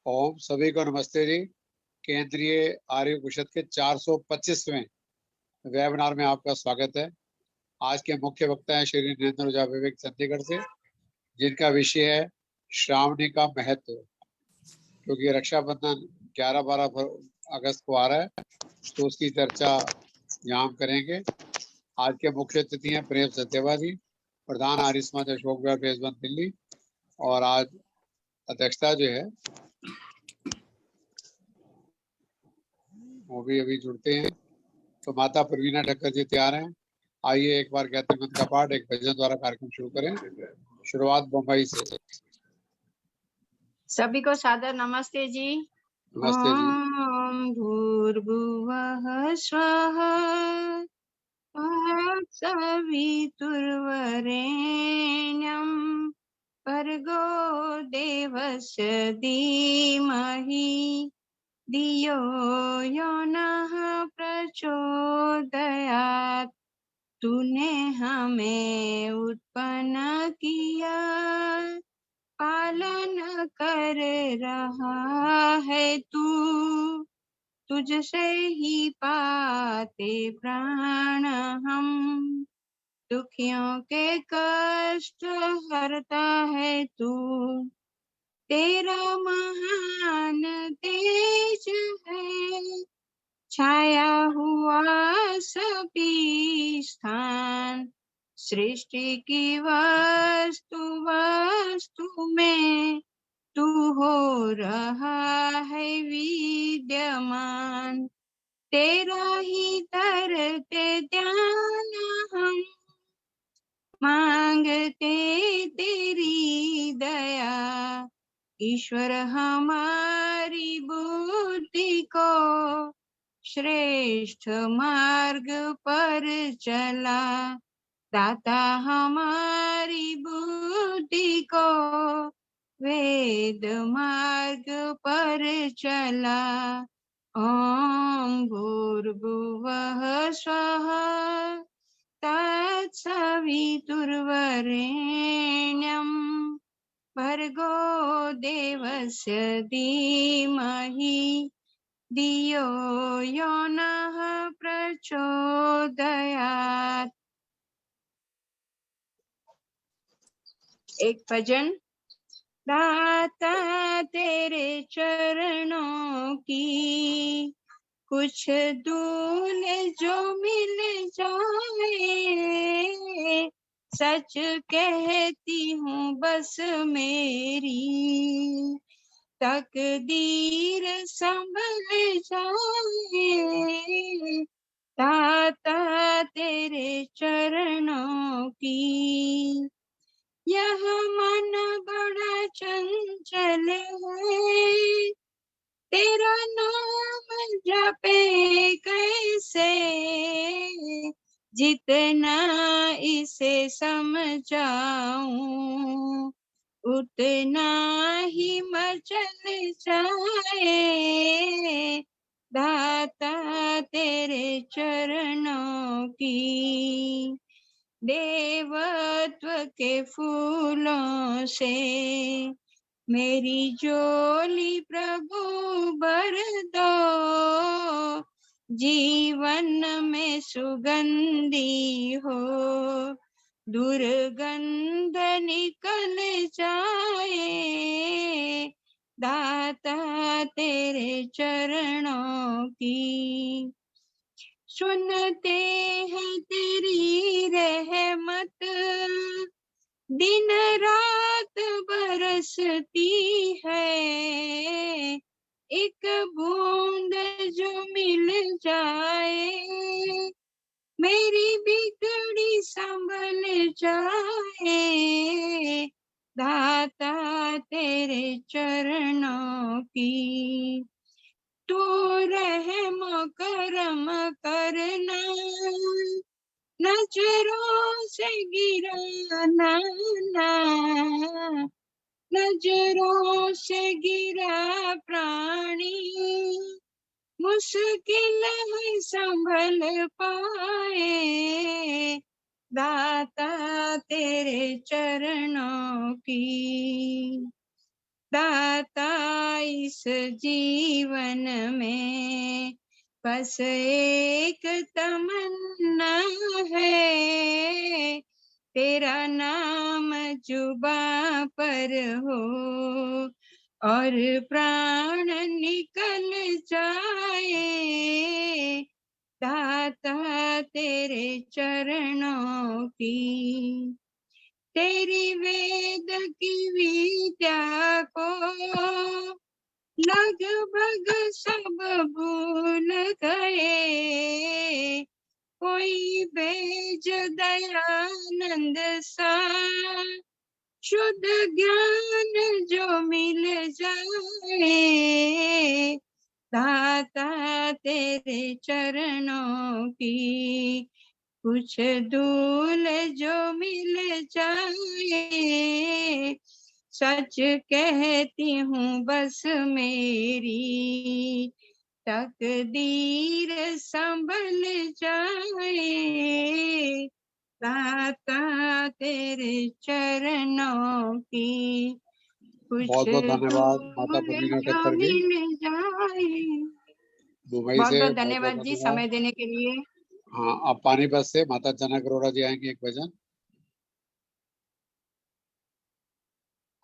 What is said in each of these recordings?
ओम सभी को नमस्ते जी। केंद्रीय आर्य परिषद के 425वें वेबिनार में आपका स्वागत है। आज के मुख्य वक्ता हैं श्री नरेंद्र ओझा विवेक चंडीगढ़ से, जिनका विषय है श्रावणी का महत्व। क्योंकि रक्षाबंधन 11-12 अगस्त को आ रहा है, तो उसकी चर्चा यहाँ हम करेंगे। आज के मुख्य अतिथि हैं प्रेम सत्यवादी, प्रधान आर्य समाज अशोक विहार फेसबुक दिल्ली, और आज अध्यक्षता जो है वो भी अभी जुड़ते हैं। तो माता प्रवीणा ठक्कर जी तैयार हैं। आइए एक बार गायत्री मंत्र का पाठ एक भजन द्वारा कार्यक्रम शुरू करें। शुरुआत मुंबई से। सभी को सादर नमस्ते जी। नमस्ते जी। ओम भूर्भुवः स्वः तत्सवितुर्वरेण्यं भर्गो देवस्य धीमहि धियो यो नः प्रचोदयात्। तूने हमें उत्पन्न किया, पालन कर रहा है तू, तुझसे ही पाते प्राण हम। दुखियों के कष्ट हरता है तू, तेरा महान तेज है छाया हुआ सभी स्थान। सृष्टि की वस्तु में तू हो रहा है विद्यमान। तेरा ही धरते ध्यान हम, मांगते तेरी दया। ईश्वर हमारी बुद्धि को श्रेष्ठ मार्ग पर चला, दाता हमारी बुद्धि को वेद मार्ग पर चला। ओम भूर्भुवः स्वः तत्सवितुर्वरेण्यं भर्गो देवस्य धीमहि धियो यो नः प्रचोदयात्। एक भजन। दाता तेरे चरणों की कुछ धूल जो मिल जाए, सच कहती हूँ बस मेरी तकदीर संभल जाए। दाता तेरे चरणों की यह मन बड़ा चंचल है, तेरा नाम जपे कैसे। जितना इसे समझाऊं उतना ही मचल जाए। दाता तेरे चरणों की देवत्व के फूलों से मेरी झोली प्रभु भर दो। जीवन में सुगंधी हो, दुर्गंध निकल जाए। दाता तेरे चरणों की सुनते हैं तेरी रहमत, दिन रात बरसती है। एक बूंद जो मिल जाए, मेरी बिगड़ी संभल जाए। दाता तेरे चरणों की तू रहम करम करना, नजरों से गिराना ना, नजरों से गिरा प्राणी मुश्किल है संभल पाए। दाता तेरे चरणों की दाता इस जीवन में बस एक तमन्ना है, तेरा नाम जुबां पर हो और प्राण निकल जाए। दाता तेरे चरणों की, तेरी वेद की विद्या को लगभग सब भूल गए। कोई भेज दयानंद सा, शुद्ध ज्ञान जो मिल जाए। दाता तेरे चरणों की कुछ धूल जो मिल जाए। सच कहती हूँ बस मेरी तकदीर संभल जाए। दाता तेरे चरणों की कुछ बहुत बहुत धन्यवाद माता धूल प्रवीणा जो ठक्कर जी, मिल जाए। मुंबई बहुत से। बहुत बहुत बहुत धन्यवाद जी धन्यवाद। समय देने के लिए। हाँ, अब पानीपत से माता जनक अरोड़ा जी आएंगे एक भजन।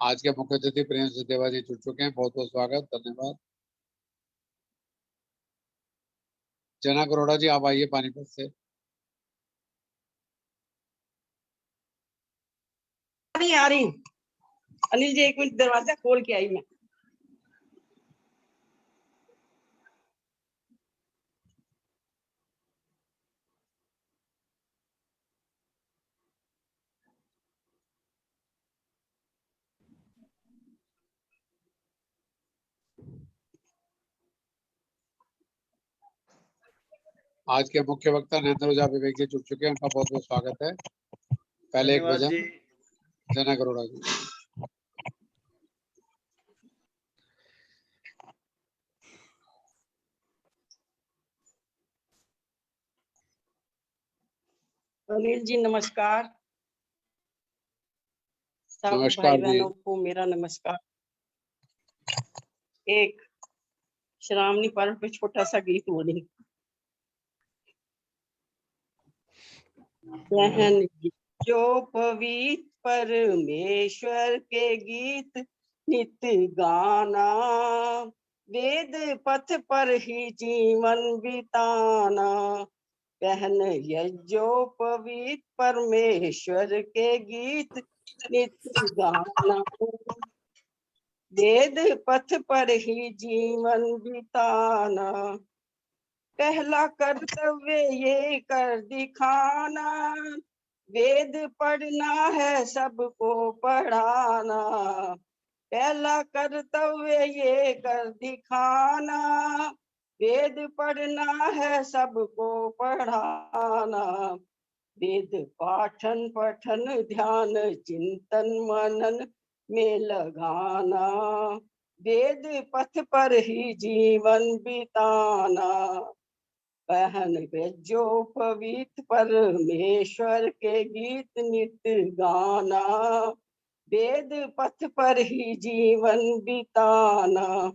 आज के मुख्य अतिथि प्रेम से देवा जी जुड़ चुके हैं, बहुत बहुत स्वागत, धन्यवाद। जनक अरोड़ा जी आप आइए पानीपत से। नहीं आ रही। अनिल जी एक मिनट दरवाजा खोल के आई मैं। आज के मुख्य वक्ता नरेंद्र ओझा विवेक जी जुड़ चुके हैं, उनका बहुत बहुत स्वागत है। पहले एक भजन जनक अरोड़ा जी। अनिल जी नमस्कार। सब नमस्कार भाई जी। बहनों को मेरा नमस्कार। एक श्रावणी पर्व पे छोटा सा गीत बोली। बहन जो पवित्र परमेश्वर के गीत नित्य गाना, वेद पथ पर ही जीवन बिताना। बहन ये जो पवित्र परमेश्वर के गीत नित्य गाना, वेद पथ पर ही जीवन बिताना। पहला कर्तव्य ये कर दिखाना, वेद पढ़ना है सबको पढ़ाना। पहला कर्तव्य ये कर दिखाना, वेद पढ़ना है सबको पढ़ाना। वेद पाठन पठन ध्यान चिंतन मनन में लगाना, वेद पथ पर ही जीवन बिताना। बहन जो पवित्र परमेश्वर के गीत नित्य गाना, वेद पथ पर ही जीवन बिताना।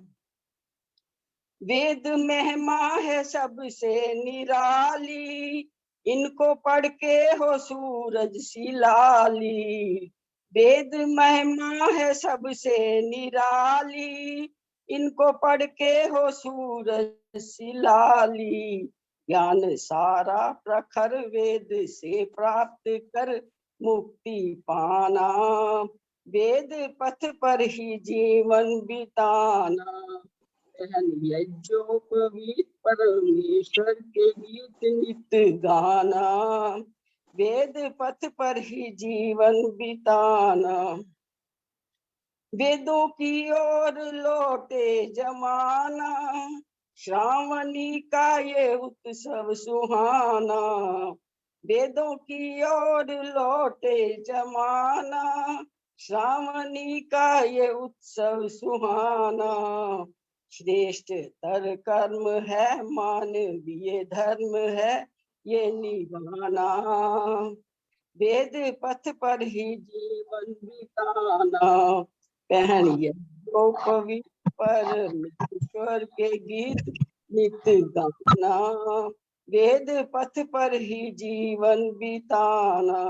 वेद महिमा है सबसे निराली, इनको पढ़ के हो सूरज सी लाली। वेद महिमा है सबसे निराली, इनको पढ़ के हो सूरज सी लाली। ज्ञान सारा प्रखर वेद से प्राप्त कर मुक्ति पाना, वेद पथ पर ही जीवन बिताना। जो पवित्र परमेश्वर के गीत नित्य गाना, वेद पथ पर ही जीवन बिताना। वेदों की ओर लौटे जमाना, श्रावणी का ये उत्सव सुहाना। वेदों की ओर लौटे जमाना, श्रावणी का ये उत्सव सुहाना। श्रेष्ठ तर कर्म है मानवीय धर्म है ये निभाना, वेद पथ पर ही जीवन बिताना। पहनिए जो पवित्र परमेश्वर के गीत नित गाना, वेद पथ पर ही जीवन बिताना।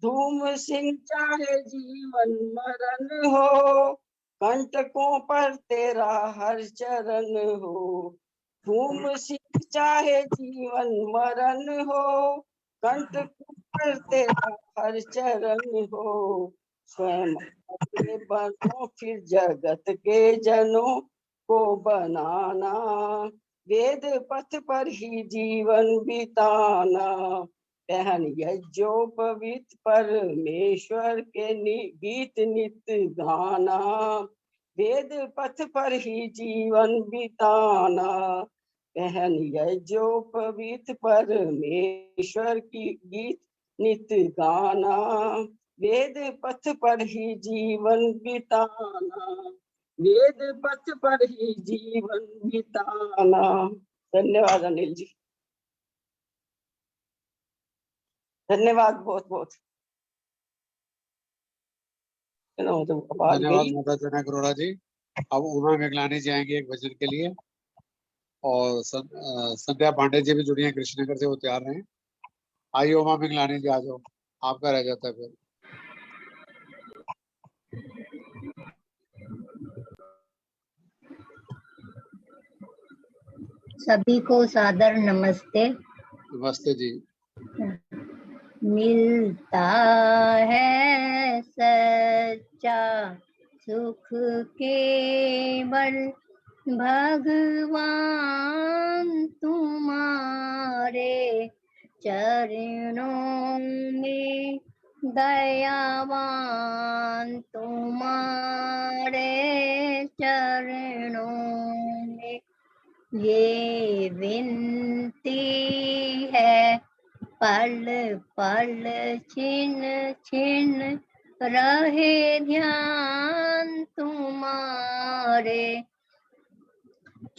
धूम सिंह चाहे जीवन मरण हो, कंटकों पर तेरा हर चरण हो। धूम सिंह चाहे जीवन मरण हो, कंटकों पर तेरा हर चरण हो। स्वयं अपने बनो फिर जगत के जनों को बनाना, वेद पथ पर ही जीवन बिताना। पहनिए जो पवित्र परमेश्वर के गीत नित गाना, वेद पथ पर ही जीवन बिताना। पहनिए जो पवित्र परमेश्वर की गीत नित गाना, वेद पथ पर ही जीवन बिताना, वेद पथ पर ही जीवन बिताना। धन्यवाद अनिल जी, धन्यवाद बहुत बहुत। धन्यवाद माता जनक अरोड़ा जी। अब उमा मेघलानी जी आएंगे एक भजन के लिए, और संध्या पांडे जी भी जुड़ी हैं कृष्णनगर से, वो तैयार हैं। आइए उमा मेघलानी जी, आ जाओ, आपका रह जाता है फिर। सभी को सादर नमस्ते। नमस्ते जी। मिलता है सच्चा सुख केवल भगवान तुम्हारे चरणों में, दयावान तुम्हारे चरणों में। ये विनती है पल पल छिन छिन रहे ध्यान तुम्हारे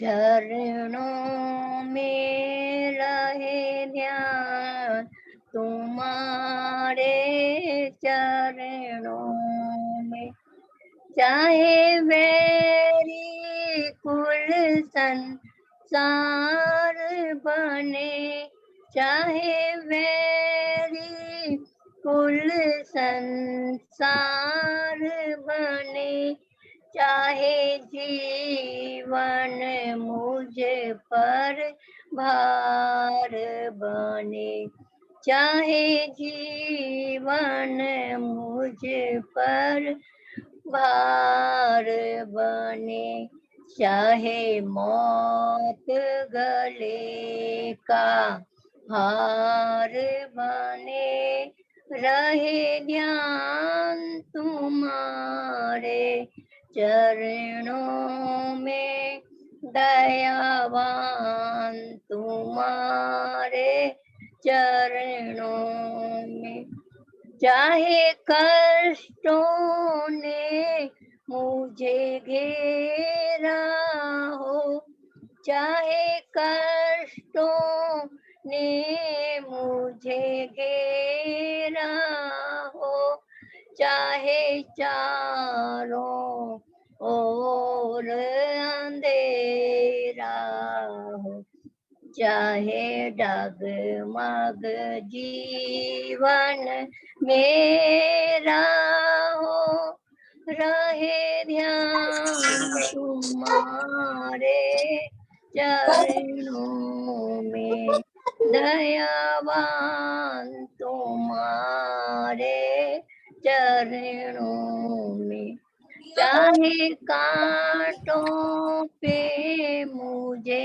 चरणों में, रहे ध्यान तुम्हारे चरणों में। चाहे वैरी कुल संसार बने, चाहे वैरी कुल संसार बने, चाहे जीवन मुझ पर भार बने, चाहे जीवन मुझ पर भार बने, चाहे मौत गले का हार बने, रहे ध्यान तुम्हारे चरणों में, दयावान तुम्हारे चरणों में। चाहे कष्टों ने मुझे घेरा हो, चाहे कष्टों ने मुझे घेरा हो, चाहे चारों ओर अंधेरा हो, चाहे डगमग जीवन मेरा हो, रहे ध्यान तुम्हारे चरणों में, दयावान तुम्हारे चरणों में। चाहे कांटों पे मुझे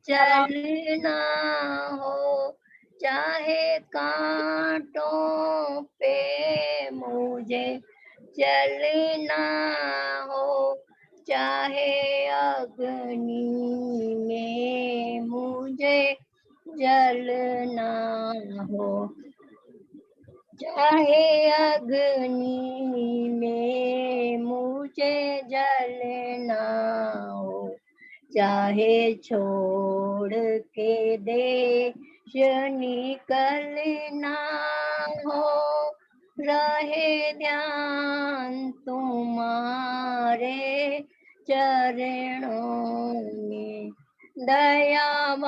चलना हो, चाहे कांटों पे मुझे चलना हो, चाहे अग्नि में मुझे जलना हो, चाहे अग्नि में मुझे जलना हो, चाहे छोड़ के देश निकलना हो, रहे ध्यान तुम्हारे चरणों में, दयावान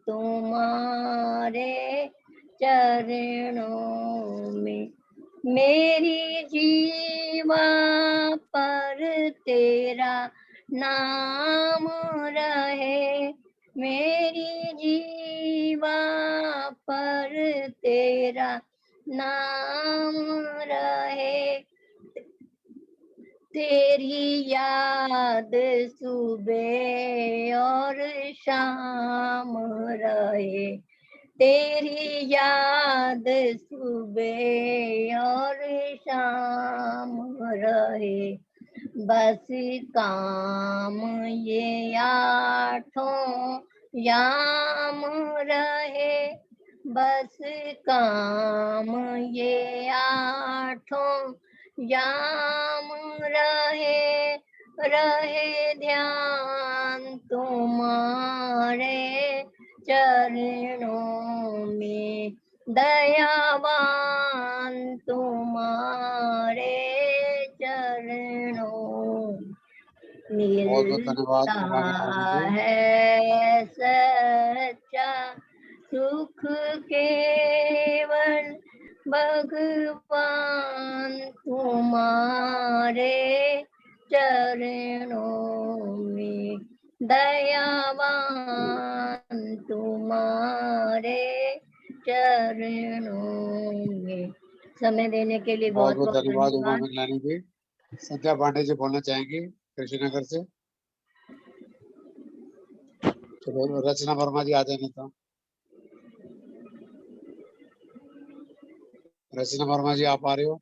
तुम्हारे चरणों में। मेरी जीवा पर तेरा नाम रहे, मेरी जीवा पर तेरा नाम रहे। तेरी याद सुबह और शाम रहे, तेरी याद सुबह और शाम रहे। बस काम ये आठों याम रहे, बस काम ये आठों याम रहे। रहे ध्यान तुम्हारे चरणों में, दयावान तुम्हारे चरणों। बहुत बहुत धन्यवाद कुमारी मिलता माधुरी जी। है सच्चा सुख केवल भगवान तुम्हारे चरणों में, दयावान तुम्हारे चरणों में। समय देने के लिए बहुत बहुत बहुत बहुत धन्यवाद उमा धन्यवाद। मिगलानी जी। संध्या पांडे जी बोलना चाहेंगी कृष्णनगर से। चलो रचना वर्मा जी आ जाए, नहीं तो रचना वर्मा जी आप आ रहे हो?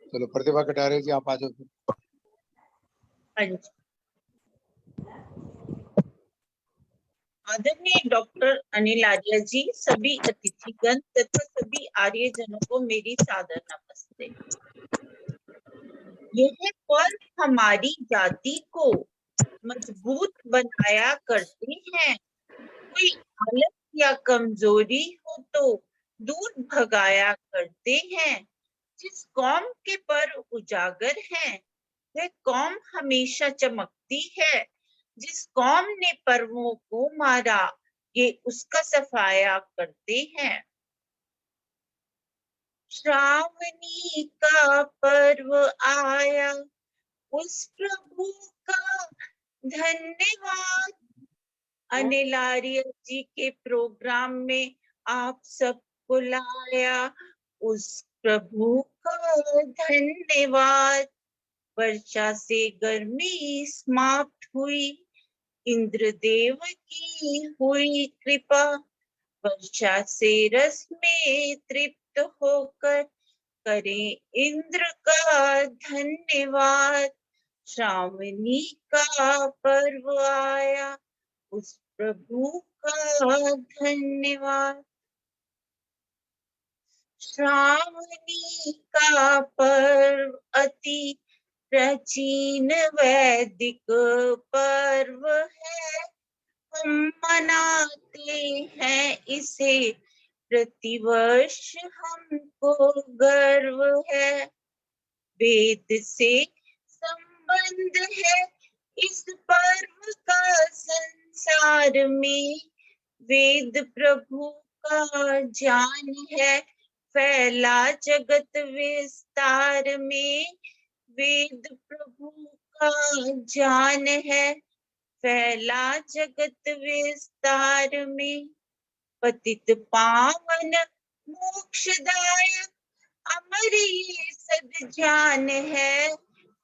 चलो प्रतिभा कटारे जी आप आ जाओ फिर। आदरणीय डॉक्टर अनिल आर्य जी, सभी अतिथिगण तथा सभी आर्यजनों को मेरी सादर नमस्ते। यह पर्व हमारी जाति को मजबूत बनाया करते हैं। कोई आलस या कमजोरी हो तो दूर भगाया करते हैं। जिस कौम के पर्व उजागर हैं, वह कौम हमेशा चमकती है। जिस कौम ने पर्वों को मारा, ये उसका सफाया करते हैं। श्रावणी का पर्व आया, उस प्रभु का धन्यवाद। अनिल आर्य जी के प्रोग्राम में आप सबको लाया, उस प्रभु का धन्यवाद। वर्षा से गर्मी समाप्त हुई, इंद्रदेव की हुई कृपा। वर्षा से रस में तृप्त होकर करें इंद्र का धन्यवाद। श्रावणी का पर्व आया, उस प्रभु का धन्यवाद। श्रावणी का पर्व अति प्राचीन वैदिक पर्व है। हम मनाते हैं इसे प्रतिवर्ष, हमको गर्व है। वेद से संबंध है इस पर्व का संसार में। वेद प्रभु का ज्ञान है, फैला जगत विस्तार में। वेद प्रभु का ज्ञान है, फैला जगत विस्तार में। पतित पावन मोक्षदायक अमर ये सद ज्ञान है।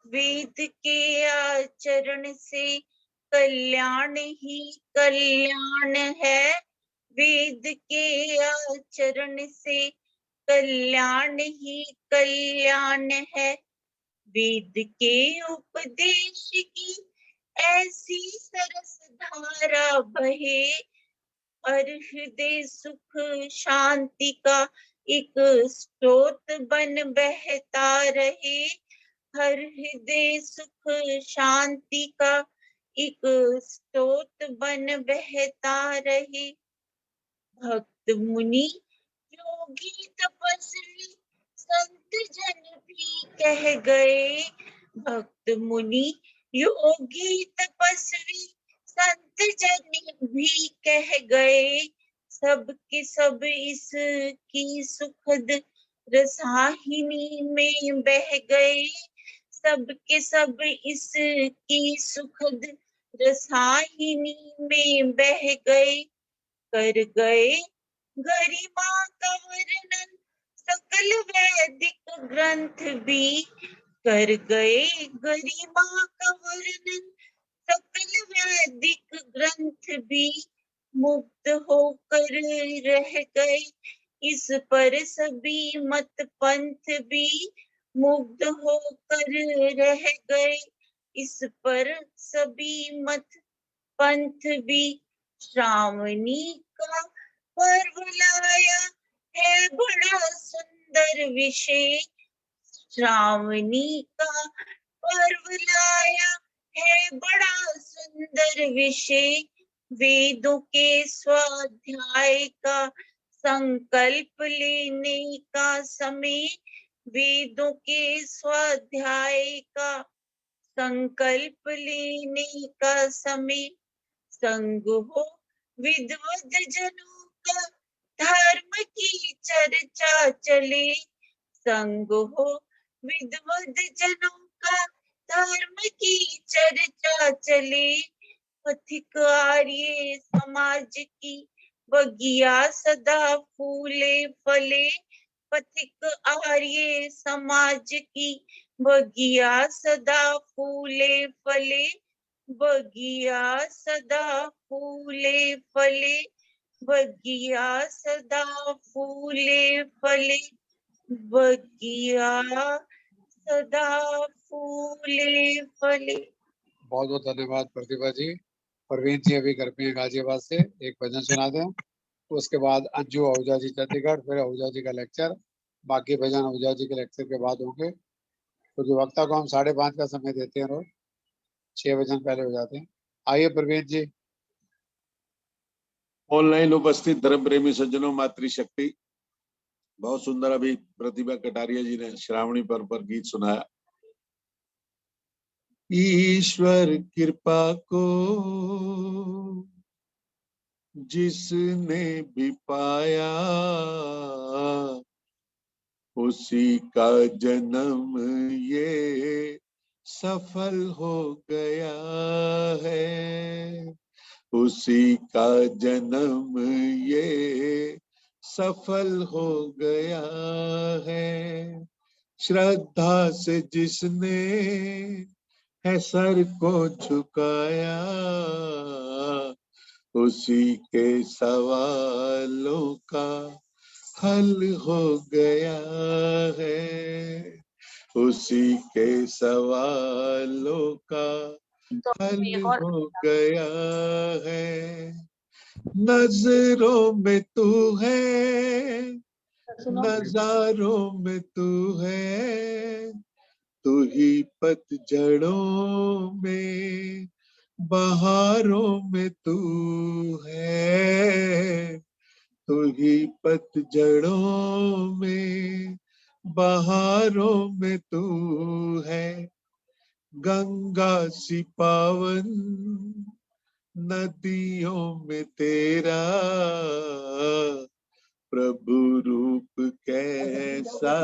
वेद के आचरण से कल्याण ही कल्याण है। वेद के आचरण से कल्याण ही कल्याण है। वेद के उपदेश की ऐसी सरस धारा बहे, और हृदय सुख शांति का एक स्रोत बन बहता रहे। हर हृदय सुख शांति का एक स्रोत बन बहता रहे। भक्त मुनि योगी तपस्वी संत जन भी कह गए। भक्त मुनि योगी तपस्वी संत जन भी कह गए। सब के सब इसकी सुखद रसाहिनी में बह गए। सब के सब इसकी सुखद रसाहिनी में बह गए। कर गए गरिमा का वर्णन सकल वैदिक ग्रंथ भी। कर गए गरिमा का वर्णन सकल वैदिक ग्रंथ भी। मुक्त होकर रह गए इस पर सभी मत पंथ भी। मुग्ध होकर रह गए इस पर सभी मत पंथ भी। श्रावणी का पर्व लाया है बड़ा सुंदर विषय। श्रावणी का पर्व लाया है बड़ा सुंदर विषय। वेदों के स्वाध्याय का संकल्प लेने का समय। वेदों के स्वाध्याय का संकल्प लेने का समय। संग हो विद्वत जनों का धर्म की चर्चा चले। संग हो विद्वत जनों का धर्म की चर्चा चले। पथिक आर्य समाज की बगिया सदा फूले फले। पथिक आर्य समाज की बगिया सदा फूले फले। बगिया सदा फूले फले। बगिया सदा फूले फले। बगिया सदा फूले फले। बहुत बहुत धन्यवाद प्रतिभा जी। प्रवीण जी अभी घर पे हैं गाजियाबाद से, एक भजन सुना दें। उसके बाद अंजू आहूजा जी चंडीगढ़, फिर आहूजा जी का लेक्चर। बाकी भजन आहूजा जी के लेक्चर के बाद होंगे, क्योंकि तो वक्ता को हम 5:30 का समय देते हैं रोज, 6 भजन पहले हो जाते हैं। आइए प्रवीण जी। ऑनलाइन उपस्थित धर्म प्रेमी सज्जनों, मातृशक्ति, बहुत सुंदर अभी प्रतिभा कटारिया जी ने श्रावणी पर्व पर गीत सुनाया। ईश्वर कृपा को जिसने भी पाया उसी का जन्म ये सफल हो गया है। उसी का जन्म ये सफल हो गया है। श्रद्धा से जिसने है सर को झुकाया उसी के सवालों का हल हो गया है। उसी के सवालों का हल हो गया है। नजरों में तू है, नजारों में तू है, तू ही पतझड़ों में बहारों में तू है। तू ही पतझड़ों में बहारों में तू है। गंगा सी पावन नदियों में तेरा प्रभु रूप कैसा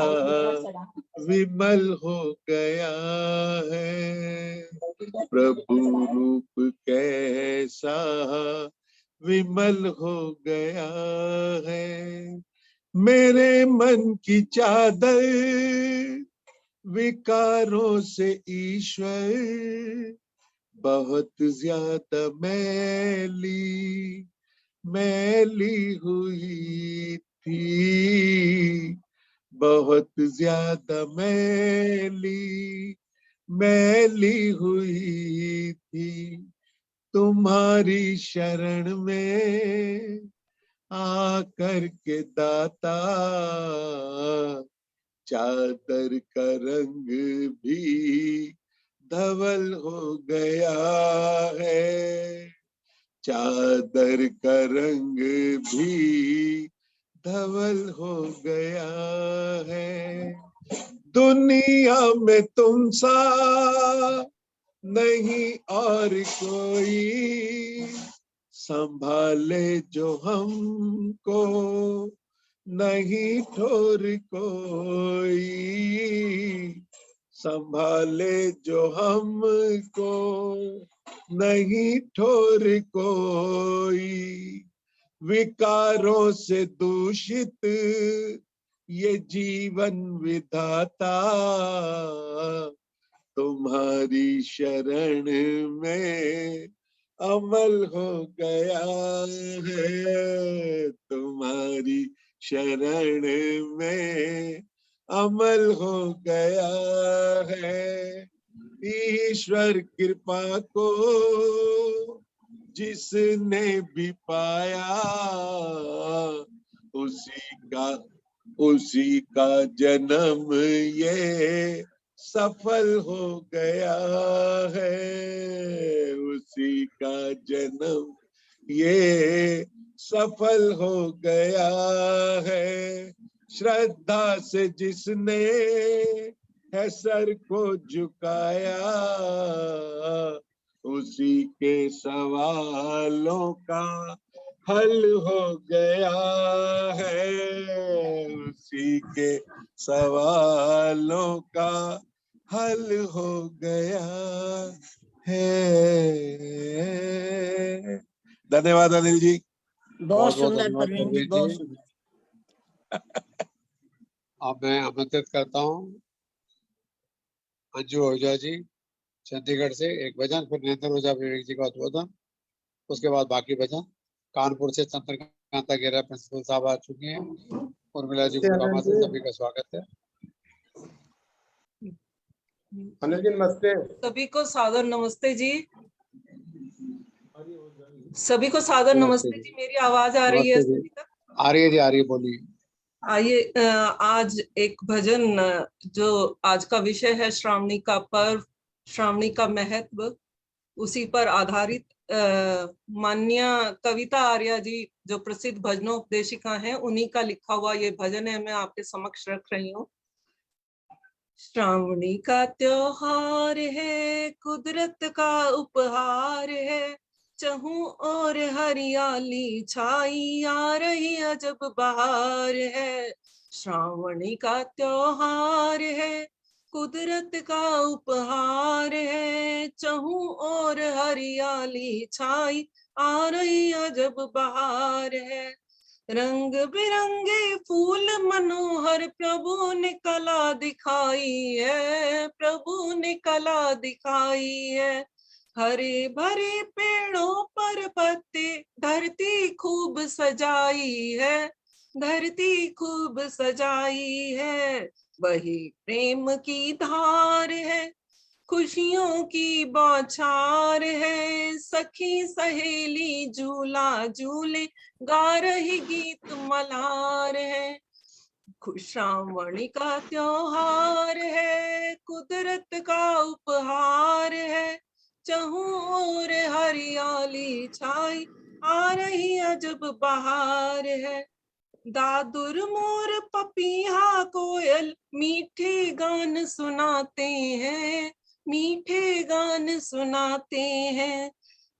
विमल हो गया है। प्रभु रूप कैसा विमल हो गया है। मेरे मन की चादर विकारों से ईश्वर बहुत ज्यादा मैली हुई थी। बहुत ज्यादा मैली हुई थी। तुम्हारी शरण में आकर के दाता चादर का रंग भी धवल हो गया है। चादर का रंग भी धवल हो गया है। दुनिया में तुम सा नहीं और कोई, संभाले जो हमको नहीं ठोर कोई, संभाले जो हमको नहीं ठोर कोई। विकारों से दूषित ये जीवन विधाता, तुम्हारी शरण में अमल हो गया है। तुम्हारी शरण में अमल हो गया है। ईश्वर कृपा को जिसने भी पाया, उसी का जन्म ये सफल हो गया है। उसी का जन्म ये सफल हो गया है। श्रद्धा से जिसने है सर को झुकाया, उसी के सवालों का हल हो गया है। उसी के सवालों का हल हो गया है। धन्यवाद अनिल जी। बहुत बहुत सुंदर धन्यवाद परवीन जी, परवीन बहुत जी। सुंदर। अब मैं आमंत्रित करता हूँ अंजू ओझा जी चंडीगढ़ से एक भजन, फिर नरेंद्र ओझा विवेक जी का उद्बोधन, उसके बाद बाकी भजन। कानपुर से चंद्रकांता गेरा प्रिंसिपल साहब आ चुकी हैं। उर्मिला जी गुड़गामा से सभी का स्वागत है। अनिल जी नमस्ते। सभी को सादर नमस्ते जी। सभी को सादर नमस्ते जी। मेरी आवाज आ रही है नमस्ते जी। सभी तक? आ रही है जी, आ रही है, बोलिए। आइए, आज एक भजन जो आज का विषय है श्रावणी का पर्व, श्रावणी का महत्व, उसी पर आधारित माननीय कविता आर्या जी जो प्रसिद्ध भजनोपदेशिका हैं, उन्हीं का लिखा हुआ ये भजन है, मैं आपके समक्ष रख रही हूँ। श्रावणी का त्योहार है, कुदरत का उपहार है, चहु और हरियाली छाई, आ रही अजब बहार है। श्रावणी का त्योहार है, कुदरत का उपहार है, चहु और हरियाली छाई, आ रही अजब बहार है। रंग बिरंगे फूल मनोहर प्रभु ने कला दिखाई है, प्रभु ने कला दिखाई है। हरे भरे पेड़ों पर पत्ते, धरती खूब सजाई है, धरती खूब सजाई है। वही प्रेम की धार है, खुशियों की बौछार है, सखी सहेली झूला झूले, गा रही गीत मल्हार है। श्रावणी का त्योहार है, कुदरत का उपहार है, चहु और हरियाली छाई, आ रही अजब बहार है। दादुर मोर पपीहा कोयल मीठे गान सुनाते हैं, मीठे गान सुनाते हैं।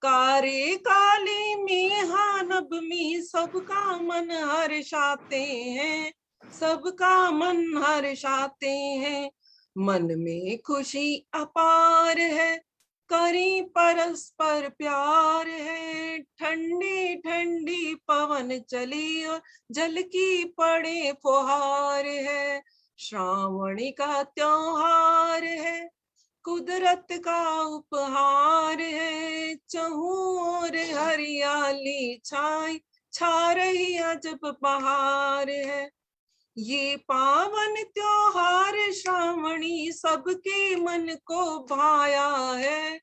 कारे काले मेहा नबमी सबका मन हर्षाते हैं, सबका मन हर्षाते हैं। मन में खुशी अपार है, करी परस्पर प्यार है, ठंडी ठंडी पवन चली और जल की पड़े फुहार है। श्रावणी का त्योहार है, कुदरत का उपहार है, चहु और हरियाली छाई, छा रही अजब बहार है। ये पावन त्योहार श्रावणी सबके मन को भाया है,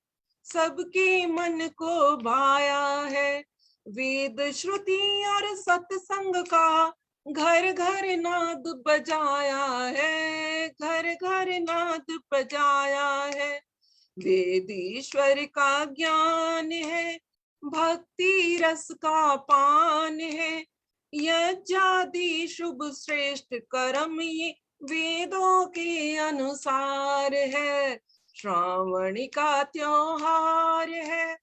सबके मन को भाया है। वेद श्रुति और सत्संग का घर घर नाद बजाया है, घर घर नाद बजाया है। वेद ईश्वर का ज्ञान है, भक्ति रस का पान है। यज्ञादि शुभ श्रेष्ठ कर्म ये वेदों के अनुसार है। श्रावणी का त्योहार है,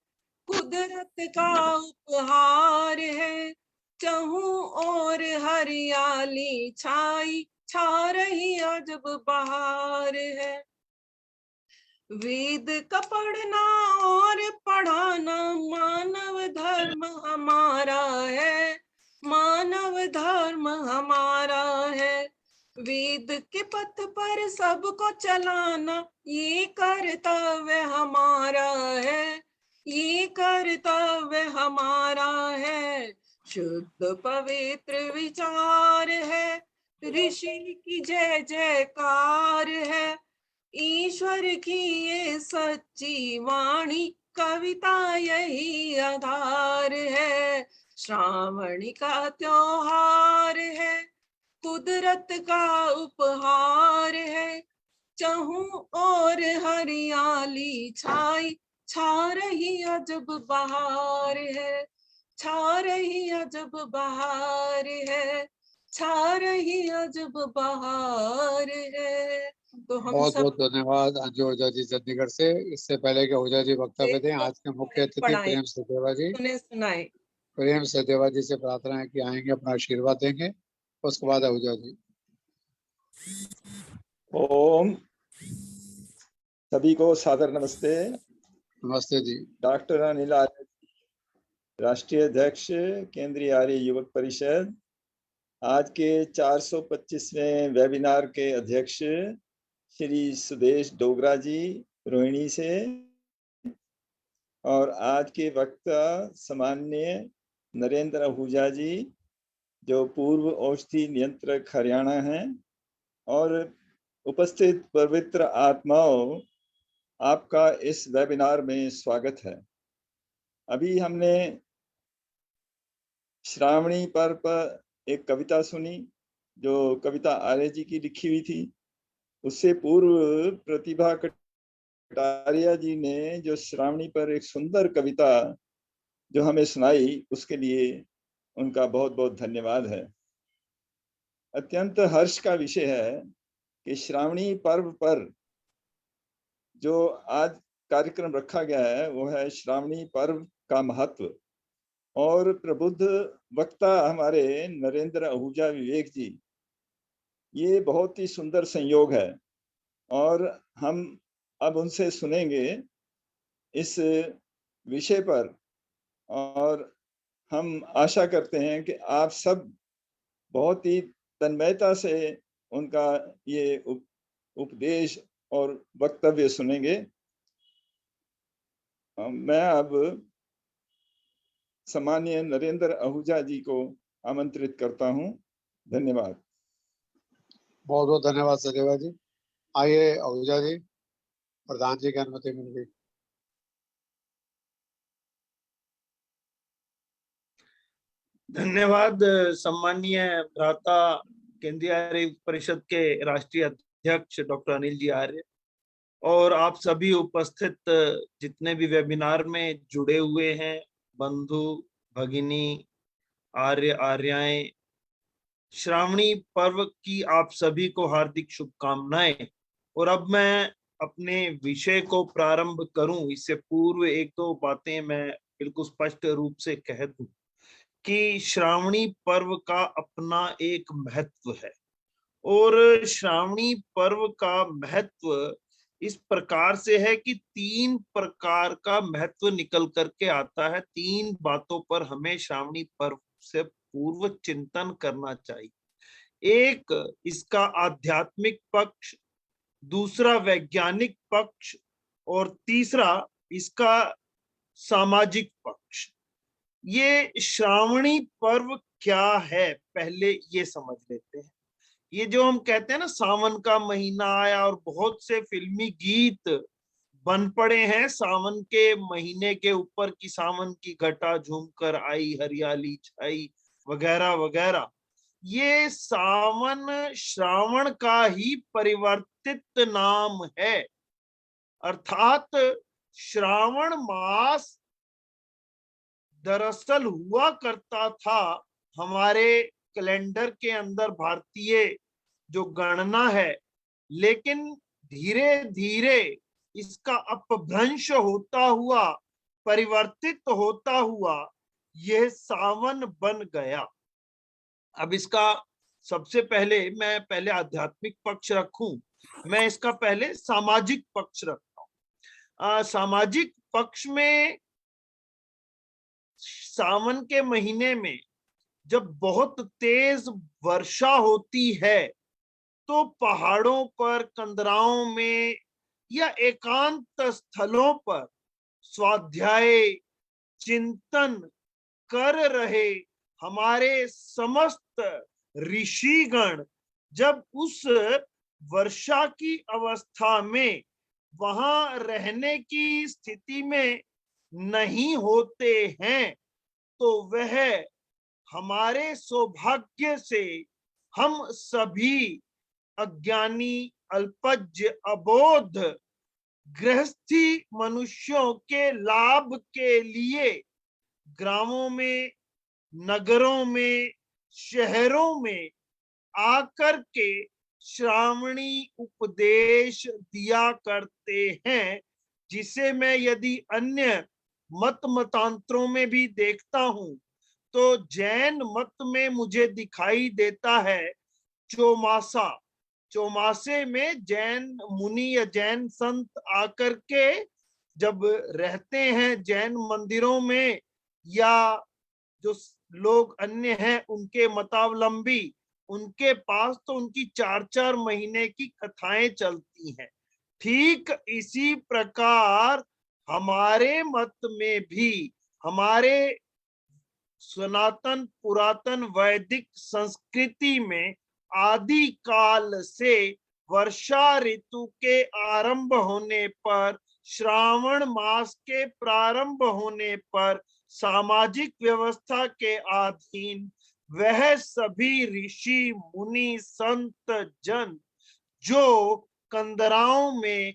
कुदरत का उपहार है। चहु और हरियाली छाई, छा रही अजब बहार है। वेद का पढ़ना और पढ़ाना मानव धर्म हमारा है। मानव धर्म हमारा है। वेद के पथ पर सबको चलाना ये कर्तव्य हमारा है। ये कर्तव्य हमारा है। शुद्ध पवित्र विचार है, ऋषि की जय जयकार है। ईश्वर की ये सच्ची वाणी, कविता यही आधार है। श्रावणी का त्योहार है, कुदरत का उपहार है। चहु और हरियाली छाई, छा रही अजब बहार है। छा रही अजब बहार है। छा रही अजब बहार है। तो हम बहुत सब बहुत धन्यवाद अंजू ओझा जी चंडीगढ़ से। इससे पहले कि ओझा जी वक्तव्य दें, आज के मुख्य अतिथि पढ़ाएं, प्रेम सचदेवा जी। सुने सुनाए। प्रेम सचदेवा जी से प्रार्थना है कि आएंगे, अपना आशीर्वाद देंगे। उसके बाद ओझा जी। ओम सभी को सादर नमस्ते। नमस्ते जी। डॉक्टर अनिल आर्य, राष्ट्रीय अध्यक्ष केंद्रीय आर्य युवक परिषद, आज के 425वें वेबिनार के अध्यक्ष श्री सुदेश डोगरा जी रोहिणी से, और आज के वक्ता सम्माननीय नरेंद्र आहूजा जी जो पूर्व औषधि नियंत्रक हरियाणा हैं, और उपस्थित पवित्र आत्माओं, आपका इस वेबिनार में स्वागत है। अभी हमने श्रावणी पर्व पर एक कविता सुनी जो कविता आर्य जी की लिखी हुई थी। उससे पूर्व प्रतिभा कटारिया जी ने जो श्रावणी पर एक सुंदर कविता जो हमें सुनाई, उसके लिए उनका बहुत बहुत धन्यवाद है। अत्यंत हर्ष का विषय है कि श्रावणी पर्व पर जो आज कार्यक्रम रखा गया है वो है श्रावणी पर्व का महत्व। और प्रबुद्ध वक्ता हमारे नरेंद्र आहूजा विवेक जी, ये बहुत ही सुंदर संयोग है, और हम अब उनसे सुनेंगे इस विषय पर। और हम आशा करते हैं कि आप सब बहुत ही तन्मयता से उनका ये उपदेश और वक्तव्य सुनेंगे। मैं अब सम्माननीय नरेंद्र आहूजा जी को आमंत्रित करता हूं। धन्यवाद। बहुत बहुत धन्यवाद सचदेवा जी। आइए आहूजा जी, प्रधान जी की अनुमति मिल गई। धन्यवाद सम्मानीय भ्राता केंद्रीय आर्य परिषद के राष्ट्रीय अध्यक्ष डॉक्टर अनिल जी आर्य, और आप सभी उपस्थित जितने भी वेबिनार में जुड़े हुए हैं बंधु भगिनी आर्य आर्याएं, श्रावणी पर्व की आप सभी को हार्दिक शुभकामनाएं। और अब मैं अपने विषय को प्रारंभ करूं, इससे पूर्व एक दो बातें मैं बिल्कुल स्पष्ट रूप से कह दूं कि श्रावणी पर्व का अपना एक महत्व है। और श्रावणी पर्व का महत्व इस प्रकार से है कि 3 प्रकार का महत्व निकल करके आता है। 3 बातों पर हमें श्रावणी पर्व से पूर्व चिंतन करना चाहिए। एक, इसका आध्यात्मिक पक्ष, दूसरा वैज्ञानिक पक्ष, और तीसरा इसका सामाजिक पक्ष। ये श्रावणी पर्व क्या है, पहले ये समझ लेते हैं। ये जो हम कहते हैं ना, सावन का महीना आया और बहुत से फिल्मी गीत बन पड़े हैं सावन के महीने के ऊपर कि सावन की घटा झूमकर आई, हरियाली छाई, वगैरह वगैरह। ये सावन श्रावण का ही परिवर्तित नाम है, अर्थात श्रावण मास दरअसल हुआ करता था हमारे कैलेंडर के अंदर भारतीय जो गणना है, लेकिन धीरे धीरे इसका अपभ्रंश होता हुआ, परिवर्तित होता हुआ यह सावन बन गया। अब इसका सबसे पहले मैं पहले आध्यात्मिक पक्ष रखूं, मैं इसका पहले सामाजिक पक्ष रखता हूं। सामाजिक पक्ष में सावन के महीने में जब बहुत तेज वर्षा होती है तो पहाड़ों पर, कंदराओं में या एकांत स्थलों पर स्वाध्याय चिंतन कर रहे हमारे समस्त ऋषिगण जब उस वर्षा की अवस्था में वहां रहने की स्थिति में नहीं होते हैं, तो वह हमारे सौभाग्य से हम सभी अज्ञानी, अल्पज्ञ, अबोध गृहस्थी मनुष्यों के लाभ के लिए ग्रामों में, नगरों में, शहरों में आकर के श्रावणी उपदेश दिया करते हैं, जिसे मैं यदि अन्य मतांतरों में भी देखता हूं तो जैन मत में मुझे दिखाई देता है चौमासा। चौमासे में जैन मुनि या जैन संत आकर के जब रहते हैं जैन मंदिरों में, या जो लोग अन्य हैं उनके मतावलंबी, उनके पास तो उनकी 4-4 महीने की कथाएं चलती हैं। ठीक इसी प्रकार हमारे मत में भी, हमारे सनातन पुरातन वैदिक संस्कृति में आदि काल से वर्षा ऋतु के आरंभ होने पर, श्रावण मास के प्रारंभ होने पर, सामाजिक व्यवस्था के अधीन वह सभी ऋषि मुनि संत जन जो कंदराओं में,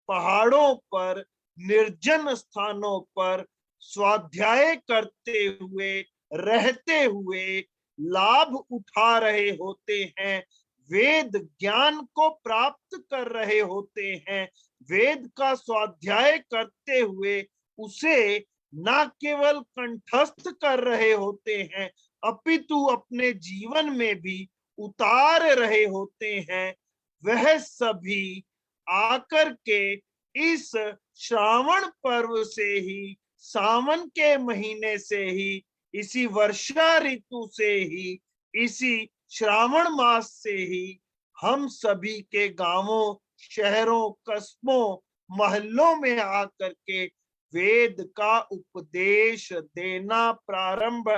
पहाड़ों पर, निर्जन स्थानों पर स्वाध्याय करते हुए, रहते हुए लाभ उठा रहे होते हैं, वेद ज्ञान को प्राप्त कर रहे होते हैं, वेद का स्वाध्याय करते हुए उसे न केवल कंठस्थ कर रहे होते हैं अपितु अपने जीवन में भी उतार रहे होते हैं, वह सभी आकर के इस श्रावण पर्व से ही, सावन के महीने से ही, इसी वर्षा ऋतु से ही, इसी श्रावण मास से ही हम सभी के गांवों, शहरों, कस्बों, मोहल्लों में आकर के वेद का उपदेश देना प्रारंभ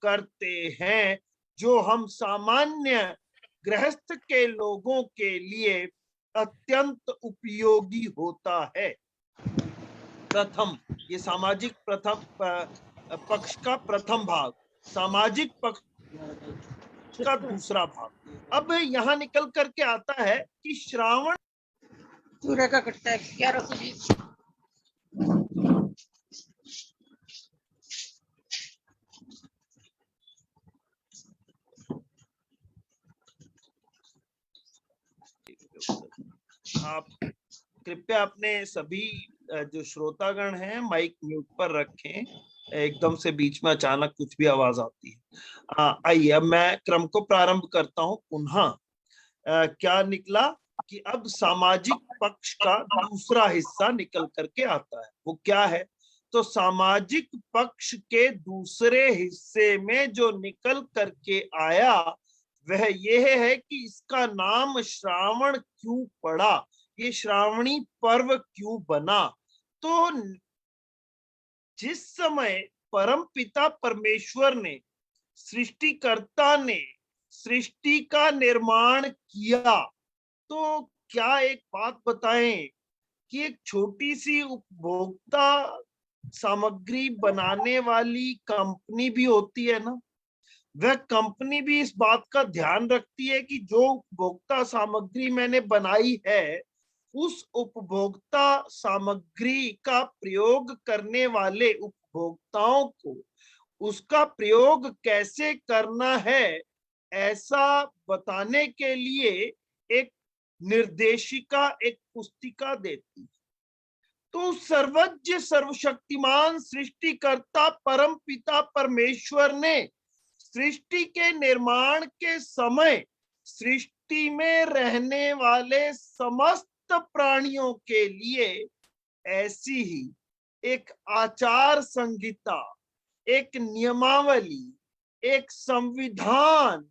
करते हैं, जो हम सामान्य गृहस्थ के लोगों के लिए अत्यंत उपयोगी होता है। प्रथम, ये सामाजिक प्रथम पक्ष का प्रथम भाग, सामाजिक पक्ष का दूसरा भाग। अब यहाँ निकल करके आता है कि श्रावण सूर्य का कटता है 1120। आप कृपया अपने सभी जो श्रोतागण हैं माइक म्यूट पर रखें, एकदम से बीच में अचानक कुछ भी आवाज आती है। आइए अब मैं क्रम को प्रारंभ करता हूं पुनः। क्या निकला कि अब सामाजिक पक्ष का दूसरा हिस्सा निकल करके आता है। वो क्या है? तो सामाजिक पक्ष के दूसरे हिस्से में जो निकल करके आया वह यह है कि इसका नाम श्रावण क्यों पड़ा, ये श्रावणी पर्व क्यों बना। तो जिस समय परम पिता परमेश्वर ने, सृष्टिकर्ता ने सृष्टि का निर्माण किया, तो क्या एक बात बताएं कि एक छोटी सी उपभोक्ता सामग्री बनाने वाली कंपनी भी होती है ना, वह कंपनी भी इस बात का ध्यान रखती है कि जो उपभोक्ता सामग्री मैंने बनाई है उस उपभोक्ता सामग्री का प्रयोग करने वाले उपभोक्ताओं को उसका प्रयोग कैसे करना है, ऐसा बताने के लिए एक निर्देशिका, एक पुस्तिका देती है। तो सर्वज्ञ सर्वशक्तिमान सृष्टिकर्ता परम पिता परमेश्वर ने सृष्टि के निर्माण के समय सृष्टि में रहने वाले समस्त प्राणियों के लिए ऐसी ही एक आचार संहिता, एक नियमावली, एक संविधान,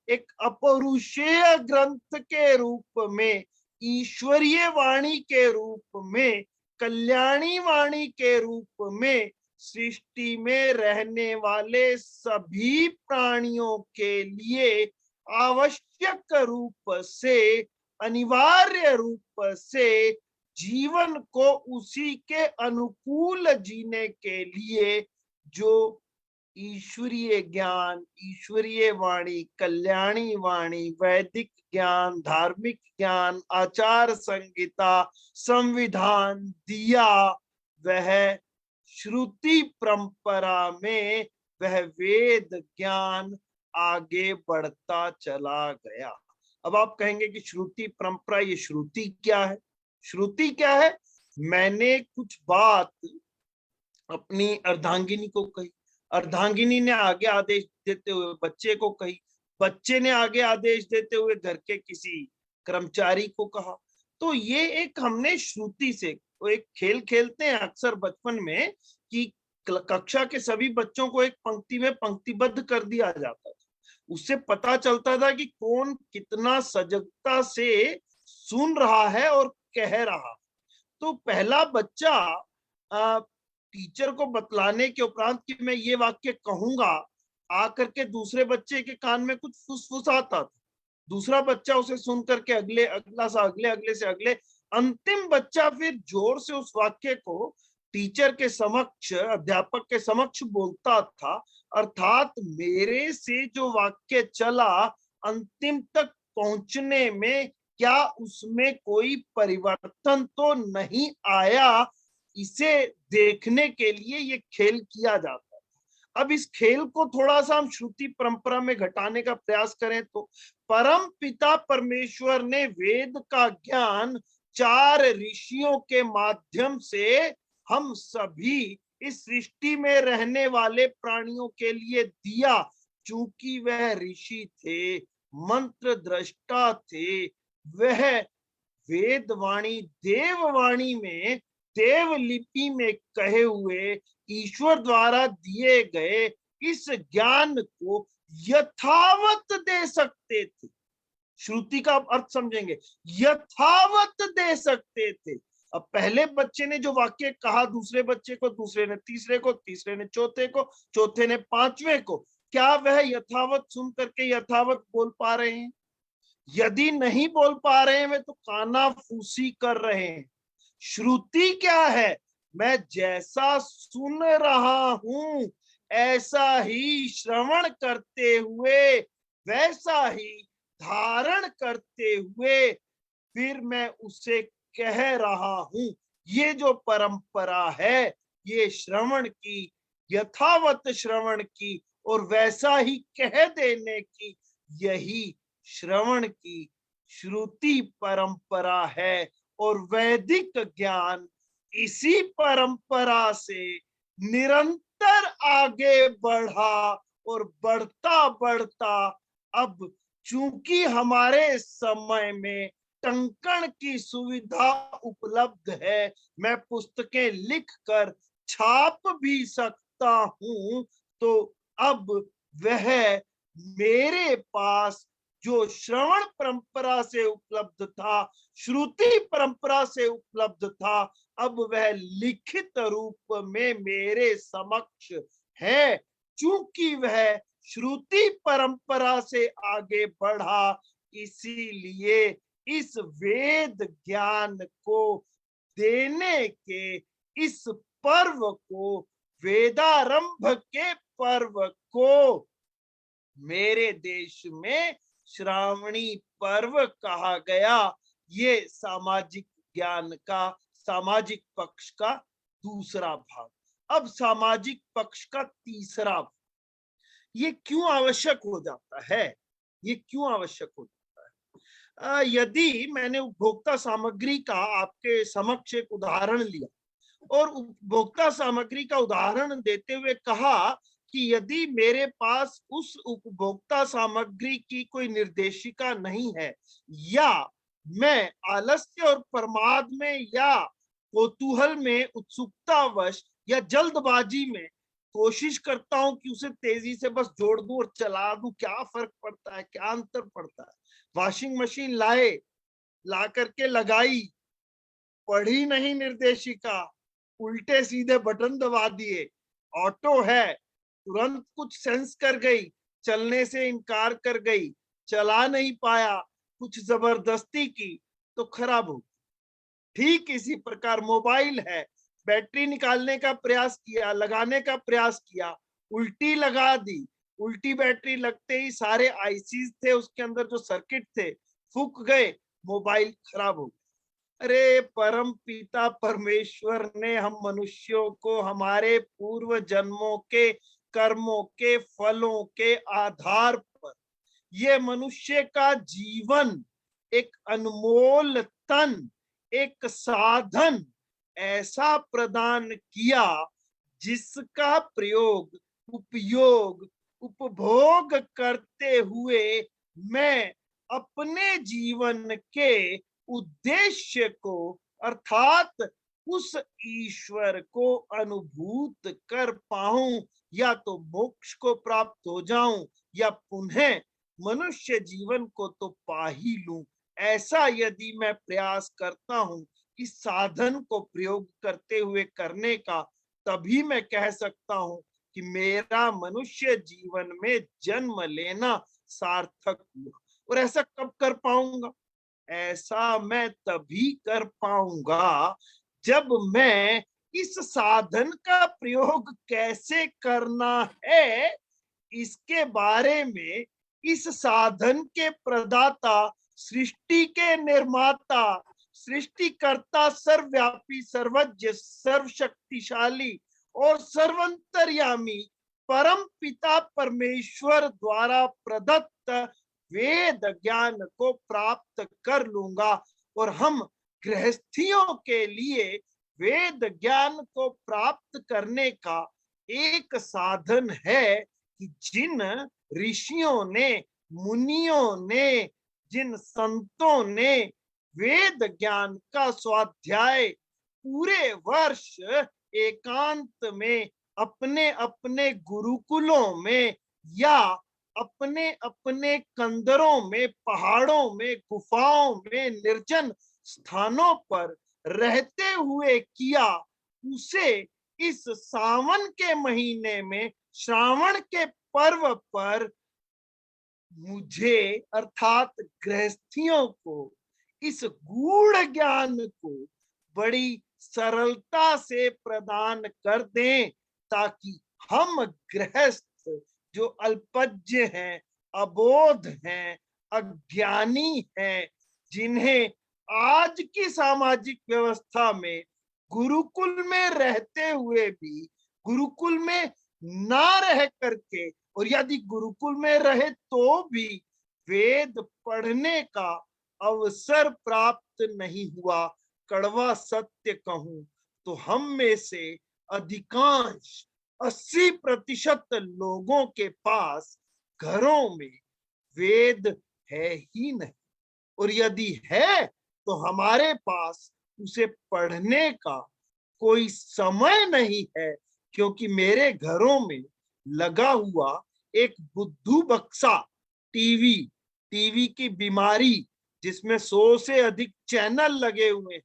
एक अपौरुषेय ग्रंथ के रूप में, ईश्वरीय वाणी के रूप में, कल्याणी वाणी के रूप में सृष्टि में रहने वाले सभी प्राणियों के लिए आवश्यक रूप से, अनिवार्य रूप से जीवन को उसी के अनुकूल जीने के लिए जो ईश्वरीय ज्ञान, ईश्वरीय वाणी, कल्याणी वाणी, वैदिक ज्ञान, धार्मिक ज्ञान, आचार संहिता, संविधान दिया, वह श्रुति परंपरा में वह वेद ज्ञान आगे बढ़ता चला गया। अब आप कहेंगे कि श्रुति परंपरा, ये श्रुति क्या है? श्रुति क्या है? मैंने कुछ बात अपनी अर्धांगिनी को कही, अर्धांगिनी ने आगे आदेश देते हुए बच्चे को कही, बच्चे ने आगे आदेश देते हुए घर के किसी कर्मचारी को कहा। तो ये एक हमने श्रुति से, वो एक खेल खेलते हैं अक्सर बचपन में कि कक्षा के सभी बच्चों को एक पंक्ति में पंक्तिबद्ध कर दिया जाता था, उससे पता चलता था कि कौन कितना सजगता से सुन रहा है और कह रहा है। तो पहला बच्चा टीचर को बतलाने के उपरांत कि मैं ये वाक्य कहूंगा, आकर के दूसरे बच्चे के कान में कुछ फुसफुसाता था, दूसरा बच्चा उसे सुन करके अगले, अगला सा अगले, अगले से अगले, अंतिम बच्चा फिर जोर से उस वाक्य को टीचर के समक्ष, अध्यापक के समक्ष बोलता था। अर्थात मेरे से जो वाक्य चला अंतिम तक पहुंचने में क्या उसमें कोई परिवर्तन तो नहीं आया, इसे देखने के लिए ये खेल किया जाता है। अब इस खेल को थोड़ा सा हम श्रुति परंपरा में घटाने का प्रयास करें तो परम पिता परमेश्वर ने वेद का ज्ञान 4 ऋषियों के माध्यम से हम सभी इस सृष्टि में रहने वाले प्राणियों के लिए दिया। चूंकि वह ऋषि थे, मंत्र दृष्टा थे, वह वेदवाणी देववाणी में, देवलिपि में कहे हुए ईश्वर द्वारा दिए गए इस ज्ञान को यथावत दे सकते थे। श्रुति का अर्थ समझेंगे, यथावत दे सकते थे। अब पहले बच्चे ने जो वाक्य कहा दूसरे बच्चे को, दूसरे ने तीसरे को, तीसरे ने चौथे को, चौथे ने पांचवें को, क्या वह यथावत सुन करके यथावत बोल पा रहे हैं? यदि नहीं बोल पा रहे हैं वे तो कानाफूसी कर रहे हैं। श्रुति क्या है? मैं जैसा सुन रहा हूं ऐसा ही श्रवण करते हुए, वैसा ही धारण करते हुए फिर मैं उसे कह रहा हूं। ये जो परंपरा है, ये श्रवण की, यथावत श्रवण की और वैसा ही कह देने की, यही श्रवण की श्रुति परंपरा है। और वैदिक ज्ञान इसी परंपरा से निरंतर आगे बढ़ा और बढ़ता बढ़ता अब चूंकि हमारे समय में टंकण की सुविधा उपलब्ध है, मैं पुस्तकें लिखकर छाप भी सकता हूं, तो अब वह मेरे पास जो श्रवण परंपरा से उपलब्ध था, श्रुति परंपरा से उपलब्ध था, अब वह लिखित रूप में मेरे समक्ष है। चूंकि वह श्रुति परंपरा से आगे बढ़ा, इसीलिए इस वेद ज्ञान को देने के इस पर्व को, वेदारंभ के पर्व को मेरे देश में श्रावणी पर्व कहा गया। ये सामाजिक ज्ञान का सामाजिक पक्ष का दूसरा भाग। अब सामाजिक पक्ष का तीसरा भाग, ये क्यों आवश्यक हो जाता है? ये क्यों आवश्यक हो जाता है? यदि मैंने उपभोक्ता सामग्री का आपके समक्ष एक उदाहरण लिया और उपभोक्ता सामग्री का उदाहरण देते हुए कहा कि यदि मेरे पास उस उपभोक्ता सामग्री की कोई निर्देशिका नहीं है, या मैं आलस्य और प्रमाद में या कौतूहल में, उत्सुकतावश या जल्दबाजी में कोशिश करता हूं कि उसे तेजी से बस जोड़ दूं और चला दूं, क्या फर्क पड़ता है, क्या अंतर पड़ता है? वॉशिंग मशीन लाए, ला करके लगाई, पढ़ी नहीं निर्देशिका, उल्टे सीधे बटन दबा दिए, ऑटो है, तुरंत कुछ सेंस कर गई, चलने से इनकार कर गई, चला नहीं पाया, कुछ जबरदस्ती की तो खराब हो। ठीक इसी प्रकार मोबाइल है, बैटरी निकालने का प्रयास किया, लगाने का प्रयास किया, उल्टी लगा दी, उल्टी बैटरी लगते ही सारे आईसीज थे उसके अंदर जो सर्किट थे फूक गए, मोबाइल खराब हो गया। अरे परम पिता परमेश्वर ने हम मनुष्यों को हमारे पूर्व जन्मों के कर्मों के फलों के आधार पर ये मनुष्य का जीवन, एक अनमोल तन, एक साधन ऐसा प्रदान किया जिसका प्रयोग, उपयोग, उपभोग करते हुए मैं अपने जीवन के उद्देश्य को अर्थात उस ईश्वर को अनुभूत कर पाऊं, या तो मोक्ष को प्राप्त हो जाऊं या पुनः मनुष्य जीवन को तो पा ही लूं। ऐसा यदि मैं प्रयास करता हूं इस साधन को प्रयोग करते हुए करने का, तभी मैं कह सकता हूं कि मेरा मनुष्य जीवन में जन्म लेना सार्थक हुआ। और ऐसा कब कर पाऊंगा? ऐसा मैं तभी कर पाऊंगा जब मैं इस साधन का प्रयोग कैसे करना है इसके बारे में इस साधन के प्रदाता, सृष्टि के निर्माता, सृष्टिकर्ता, सर्वव्यापी, सर्वज्ञ, सर्वशक्तिशाली और सर्वंतर्यामी परम पिता परमेश्वर द्वारा प्रदत्त वेद ज्ञान को प्राप्त कर लूंगा। और हम गृहस्थियों के लिए वेद ज्ञान को प्राप्त करने का एक साधन है कि जिन ऋषियों ने, मुनियों ने, जिन संतों ने वेद ज्ञान का स्वाध्याय पूरे वर्ष एकांत में अपने अपने गुरुकुलों में या अपने अपने कंदरों में, पहाड़ों में, गुफाओं में, निर्जन स्थानों पर रहते हुए किया, उसे इस सावन के महीने में, श्रावण के पर्व पर मुझे अर्थात गृहस्थियों को इस गूढ़ ज्ञान को बड़ी सरलता से प्रदान कर दें, ताकि हम गृहस्थ जो अल्पज्ञ हैं, अबोध हैं, अज्ञानी हैं, जिन्हें आज की सामाजिक व्यवस्था में गुरुकुल में रहते हुए भी, गुरुकुल में ना रह करके, और यदि गुरुकुल में रहे तो भी वेद पढ़ने का अवसर प्राप्त नहीं हुआ। कड़वा सत्य कहूं तो हम में से अधिकांश 80% लोगों के पास घरों में वेद है ही नहीं, और यदि है तो हमारे पास उसे पढ़ने का कोई समय नहीं है, क्योंकि मेरे घरों में लगा हुआ एक बुद्धू बक्सा टीवी की बीमारी, जिसमें 100 से अधिक चैनल लगे हुए हैं,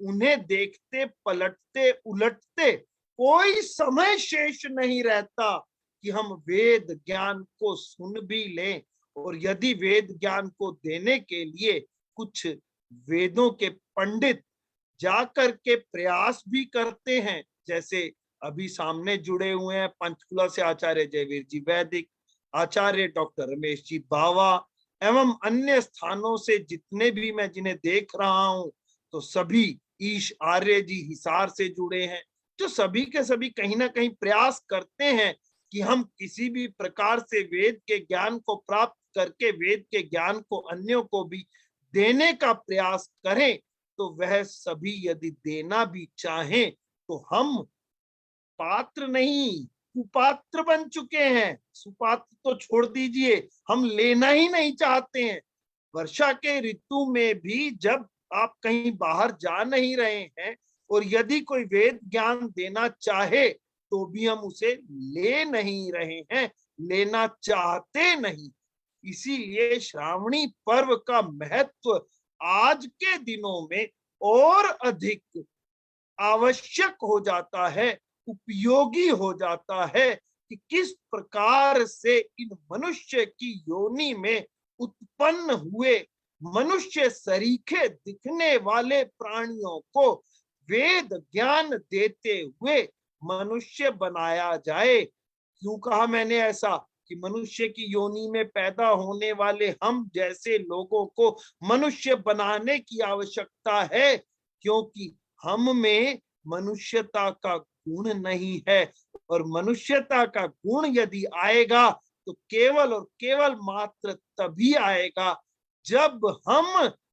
उन्हें देखते, पलटते, उलटते कोई समय शेष नहीं रहता कि हम वेद ज्ञान को सुन भी लें। और यदि वेद ज्ञान को देने के लिए कुछ वेदों के पंडित जाकर के प्रयास भी करते हैं, जैसे अभी सामने जुड़े हुए हैं पंचकुला से आचार्य जयवीर जी वैदिक, आचार्य डॉक्टर रमेश जी बावा, एवं अन्य स्थानों से जितने भी मैं जिन्हें देख रहा हूं, तो सभी ईश आर्य जी हिसार से जुड़े हैं, जो सभी के सभी कहीं ना कहीं प्रयास करते हैं कि हम किसी भी प्रकार से वेद के ज्ञान को प्राप्त करके वेद के ज्ञान को अन्यों को भी देने का प्रयास करें, तो वह सभी यदि देना भी चाहें तो हम पात्र नहीं कुपात्र बन चुके हैं। सुपात्र तो छोड़ दीजिए, हम लेना ही नहीं चाहते हैं। वर्षा के ऋतु में भी जब आप कहीं बाहर जा नहीं रहे हैं और यदि कोई वेद ज्ञान देना चाहे तो भी हम उसे ले नहीं रहे हैं, लेना चाहते नहीं। इसीलिए श्रावणी पर्व का महत्व आज के दिनों में और अधिक आवश्यक हो जाता है, उपयोगी हो जाता है कि किस प्रकार से इन मनुष्य की योनि में उत्पन्न हुए मनुष्य सरीखे दिखने वाले प्राणियों को वेद ज्ञान देते हुए मनुष्य बनाया जाए। क्यों कहा मैंने ऐसा कि मनुष्य की योनि में पैदा होने वाले हम जैसे लोगों को मनुष्य बनाने की आवश्यकता है, क्योंकि हम में मनुष्यता का गुण नहीं है। और मनुष्यता का गुण यदि आएगा तो केवल और केवल मात्र तभी आएगा जब हम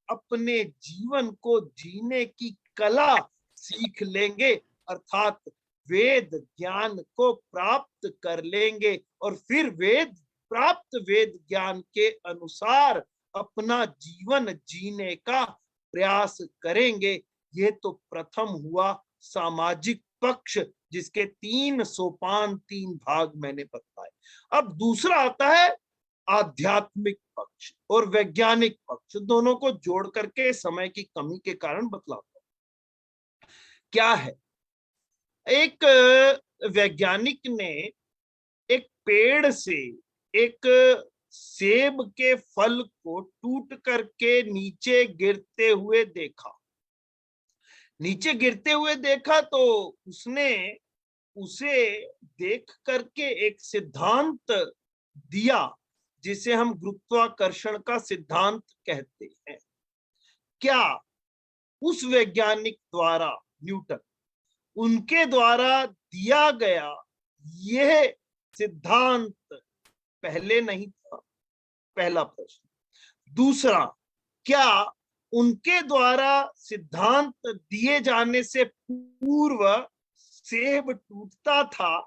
अपने जीवन को जीने की कला सीख लेंगे, अर्थात वेद ज्ञान को प्राप्त कर लेंगे और फिर वेद ज्ञान के अनुसार अपना जीवन जीने का प्रयास करेंगे। ये तो प्रथम हुआ सामाजिक पक्ष, जिसके 3 सोपान 3 भाग मैंने बताए। अब दूसरा आता है आध्यात्मिक पक्ष और वैज्ञानिक पक्ष। दोनों को जोड़ करके समय की कमी के कारण बतलाता हूं। क्या है, एक वैज्ञानिक ने एक पेड़ से एक सेब के फल को टूट करके नीचे गिरते हुए देखा। नीचे गिरते हुए देखा तो उसने उसे देख करके एक सिद्धांत दिया जिसे हम गुरुत्वाकर्षण का सिद्धांत कहते हैं। क्या उस वैज्ञानिक द्वारा, न्यूटन, उनके द्वारा दिया गया यह सिद्धांत पहले नहीं था? पहला प्रश्न। दूसरा, क्या उनके द्वारा सिद्धांत दिए जाने से पूर्व सेब टूटता था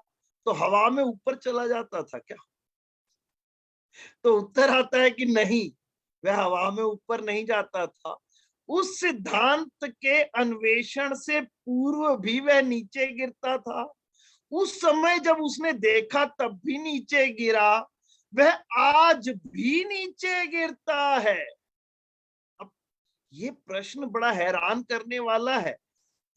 तो हवा में ऊपर चला जाता था क्या? तो उत्तर आता है कि नहीं, वह हवा में ऊपर नहीं जाता था। उस सिद्धांत के अन्वेषण से पूर्व भी वह नीचे गिरता था। उस समय जब उसने देखा तब भी नीचे गिरा, वह आज भी नीचे गिरता है। अब ये प्रश्न बड़ा हैरान करने वाला है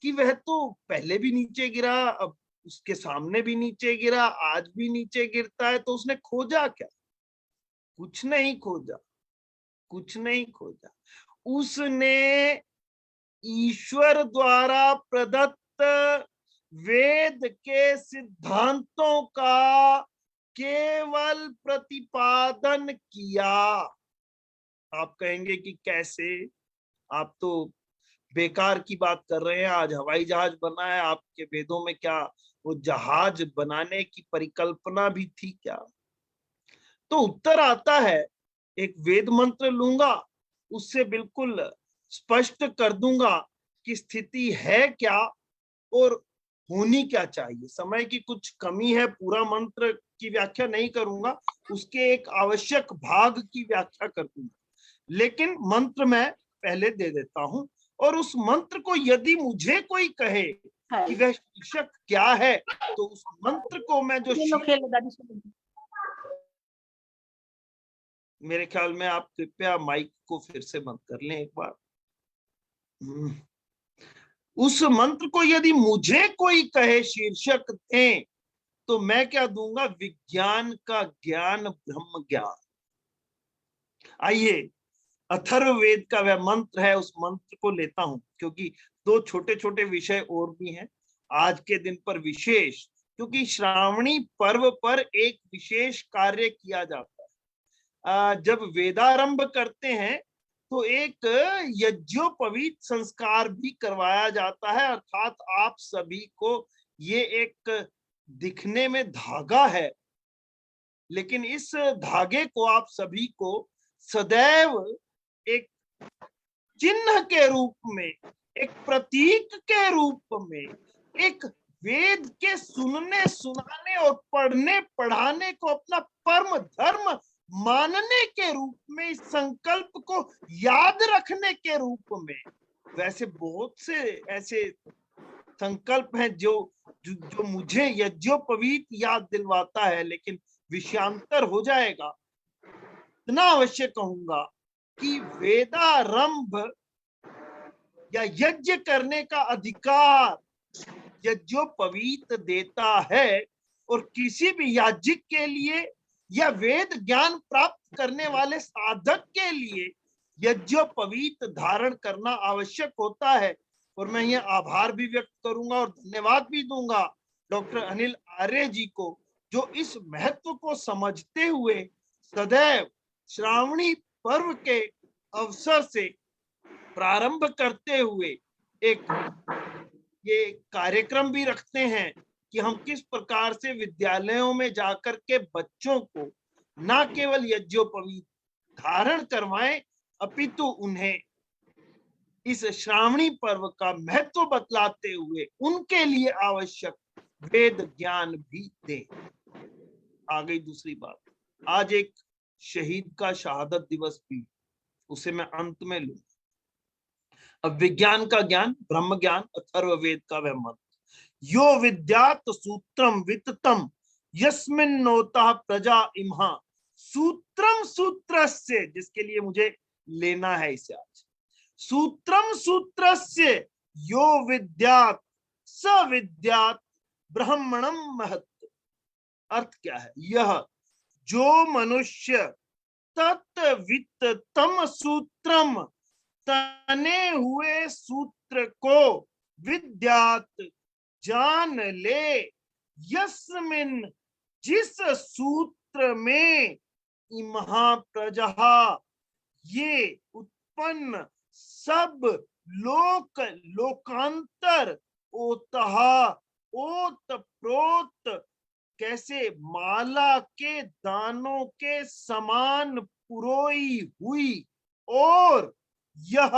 कि वह तो पहले भी नीचे गिरा, अब उसके सामने भी नीचे गिरा, आज भी नीचे गिरता है, तो उसने खोजा क्या? कुछ नहीं खोजा, कुछ नहीं खोजा। उसने ईश्वर द्वारा प्रदत्त वेद के सिद्धांतों का केवल प्रतिपादन किया। आप कहेंगे कि कैसे, आप तो बेकार की बात कर रहे हैं, आज हवाई जहाज बना है, आपके वेदों में क्या वो जहाज बनाने की परिकल्पना भी थी क्या? तो उत्तर आता है, एक वेद मंत्र लूंगा, उससे बिल्कुल स्पष्ट कर दूंगा कि स्थिति है क्या और होनी क्या चाहिए। समय की कुछ कमी है, पूरा मंत्र की व्याख्या नहीं करूंगा, उसके एक आवश्यक भाग की व्याख्या कर दूंगा, लेकिन मंत्र मैं पहले दे देता हूं। और उस मंत्र को यदि मुझे कोई कहे कि वह शीर्षक क्या है, तो उस मंत्र को मैं जो मेरे ख्याल में आप कृपया माइक को फिर से बंद कर लें एक बार। उस मंत्र को यदि मुझे कोई कहे शीर्षक दें, तो मैं क्या दूंगा? विज्ञान का ज्ञान, ब्रह्म ज्ञान। आइए, अथर्ववेद का वह मंत्र है, उस मंत्र को लेता हूं, क्योंकि 2 छोटे छोटे विषय और भी हैं आज के दिन पर विशेष, क्योंकि श्रावणी पर्व पर एक विशेष कार्य किया जाता है। जब वेदारंभ करते हैं तो एक यज्ञोपवीत संस्कार भी करवाया जाता है, अर्थात आप सभी को ये एक दिखने में धागा है, लेकिन इस धागे को आप सभी को सदैव एक चिन्ह के रूप में, एक प्रतीक के रूप में, एक वेद के सुनने सुनाने और पढ़ने पढ़ाने को अपना परम धर्म मानने के रूप में, इस संकल्प को याद रखने के रूप में, वैसे बहुत से ऐसे संकल्प हैं जो मुझे यज्ञोपवीत याद दिलवाता है, लेकिन विषयांतर हो जाएगा। इतना अवश्य कहूंगा कि वेदारंभ या यज्ञ करने का अधिकार यज्ञोपवीत देता है, और किसी भी याज्ञिक के लिए या वेद ज्ञान प्राप्त करने वाले साधक के लिए यज्ञोपवीत धारण करना आवश्यक होता है। और मैं ये आभार भी व्यक्त करूंगा और धन्यवाद भी दूंगा डॉक्टर अनिल आर्य जी को, जो इस महत्व को समझते हुए सदैव श्रावणी पर्व के अवसर से प्रारंभ करते हुए एक ये कार्यक्रम भी रखते हैं कि हम किस प्रकार से विद्यालयों में जाकर के बच्चों को न केवल यज्ञोपवीत धारण करवाएं, अपितु उन्हें इस श्रावणी पर्व का महत्व बतलाते हुए उनके लिए आवश्यक वेद ज्ञान भी दें। आ गई दूसरी बात, आज एक शहीद का शहादत दिवस भी, उसे मैं अंत में लूं। अब विज्ञान का ज्ञान, ब्रह्म ज्ञान, अथर्ववेद का वह मंत्र, यो विद्यात सूत्रम वित्तम यस्मिन्नोता प्रजा इम्हा, सूत्रम सूत्रस्य, जिसके लिए मुझे लेना है इसे आज, सूत्रम सूत्रस्य यो विद्यात स विद्यात ब्रह्मणम महत्। अर्थ क्या है? यह जो मनुष्य तत्वित्तम सूत्रम, तने हुए सूत्र को, विद्यात जान ले, यस्मिन जिस सूत्र में, इमहा प्रजा ये उत्पन्न सब लोक लोकांतर, ओतहा ओत प्रोत, कैसे माला के दानों के समान पुरोई हुई, और यह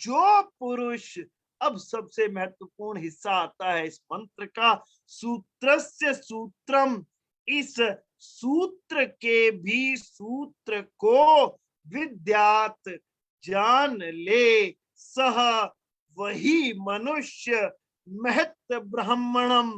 जो पुरुष, अब सबसे महत्वपूर्ण हिस्सा आता है इस मंत्र का, सूत्रस्य सूत्रम, इस सूत्र के भी सूत्र को, विद्यात जान ले, सह वही मनुष्य, महत् ब्राह्मणम,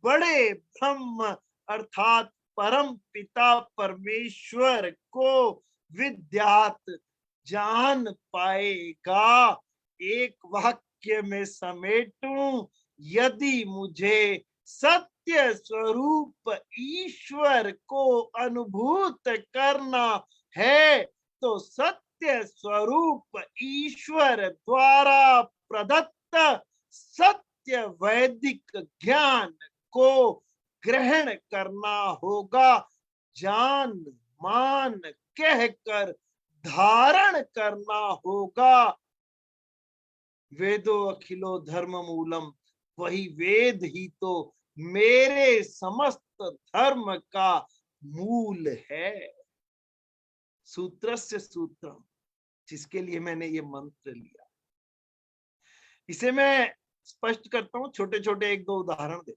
बड़े ब्रह्म अर्थात परम पिता परमेश्वर को, विद्यात जान पाएगा। एक वाक्य में समेटूं, यदि मुझे सत्य स्वरूप ईश्वर को अनुभूत करना है, तो सत्य स्वरूप ईश्वर द्वारा प्रदत्त सत्य वैदिक ज्ञान को ग्रहण करना होगा, जान मान कहकर धारण करना होगा। वेदो अखिलो धर्म मूलम, वही वेद ही तो मेरे समस्त धर्म का मूल है। सूत्रस्य सूत्रम, जिसके लिए मैंने ये मंत्र लिया, इसे मैं स्पष्ट करता हूं, छोटे छोटे एक दो उदाहरण दे।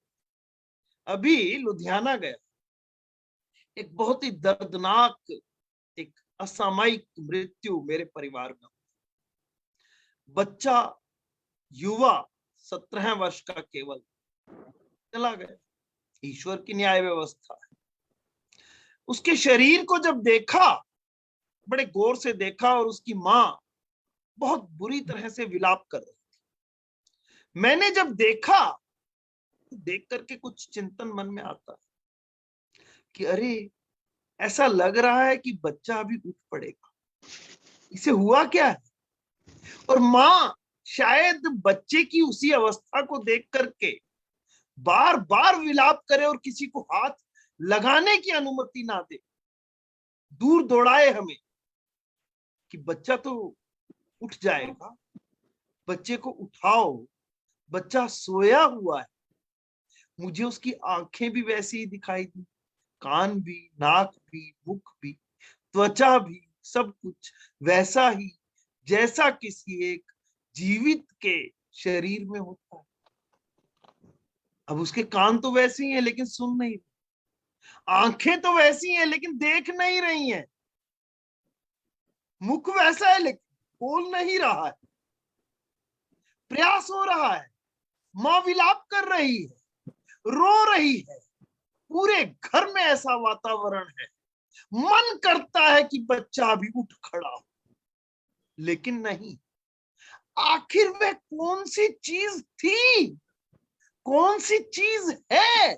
अभी लुधियाना गया, एक बहुत ही दर्दनाक, एक असामयिक मृत्यु मेरे परिवार में। बच्चा, युवा, 17 वर्ष का केवल, चला गया। ईश्वर की न्याय व्यवस्था है। उसके शरीर को जब देखा, बड़े गौर से देखा, और उसकी मां बहुत बुरी तरह से विलाप कर रही थी। मैंने जब देखा, देख करके कुछ चिंतन मन में आता कि अरे, ऐसा लग रहा है कि बच्चा अभी उठ पड़ेगा, इसे हुआ क्या है? और मां शायद बच्चे की उसी अवस्था को देख करके बार बार विलाप करे और किसी को हाथ लगाने की अनुमति ना दे, दूर दौड़ाए हमें कि बच्चा तो उठ जाएगा, बच्चे को उठाओ, बच्चा सोया हुआ है। मुझे उसकी आंखें भी वैसी ही दिखाई दी, कान भी, नाक भी, मुख भी, त्वचा भी, सब कुछ वैसा ही जैसा किसी एक जीवित के शरीर में होता है। अब उसके कान तो वैसे ही हैं लेकिन सुन नहीं, आंखें तो वैसी हैं लेकिन देख नहीं रही हैं, मुख वैसा है लेकिन बोल नहीं रहा है, प्रयास हो रहा है, मां विलाप कर रही है, रो रही है, पूरे घर में ऐसा वातावरण है, मन करता है कि बच्चा अभी उठ खड़ा हो, लेकिन नहीं। आखिर वह कौन सी चीज थी, कौन सी चीज है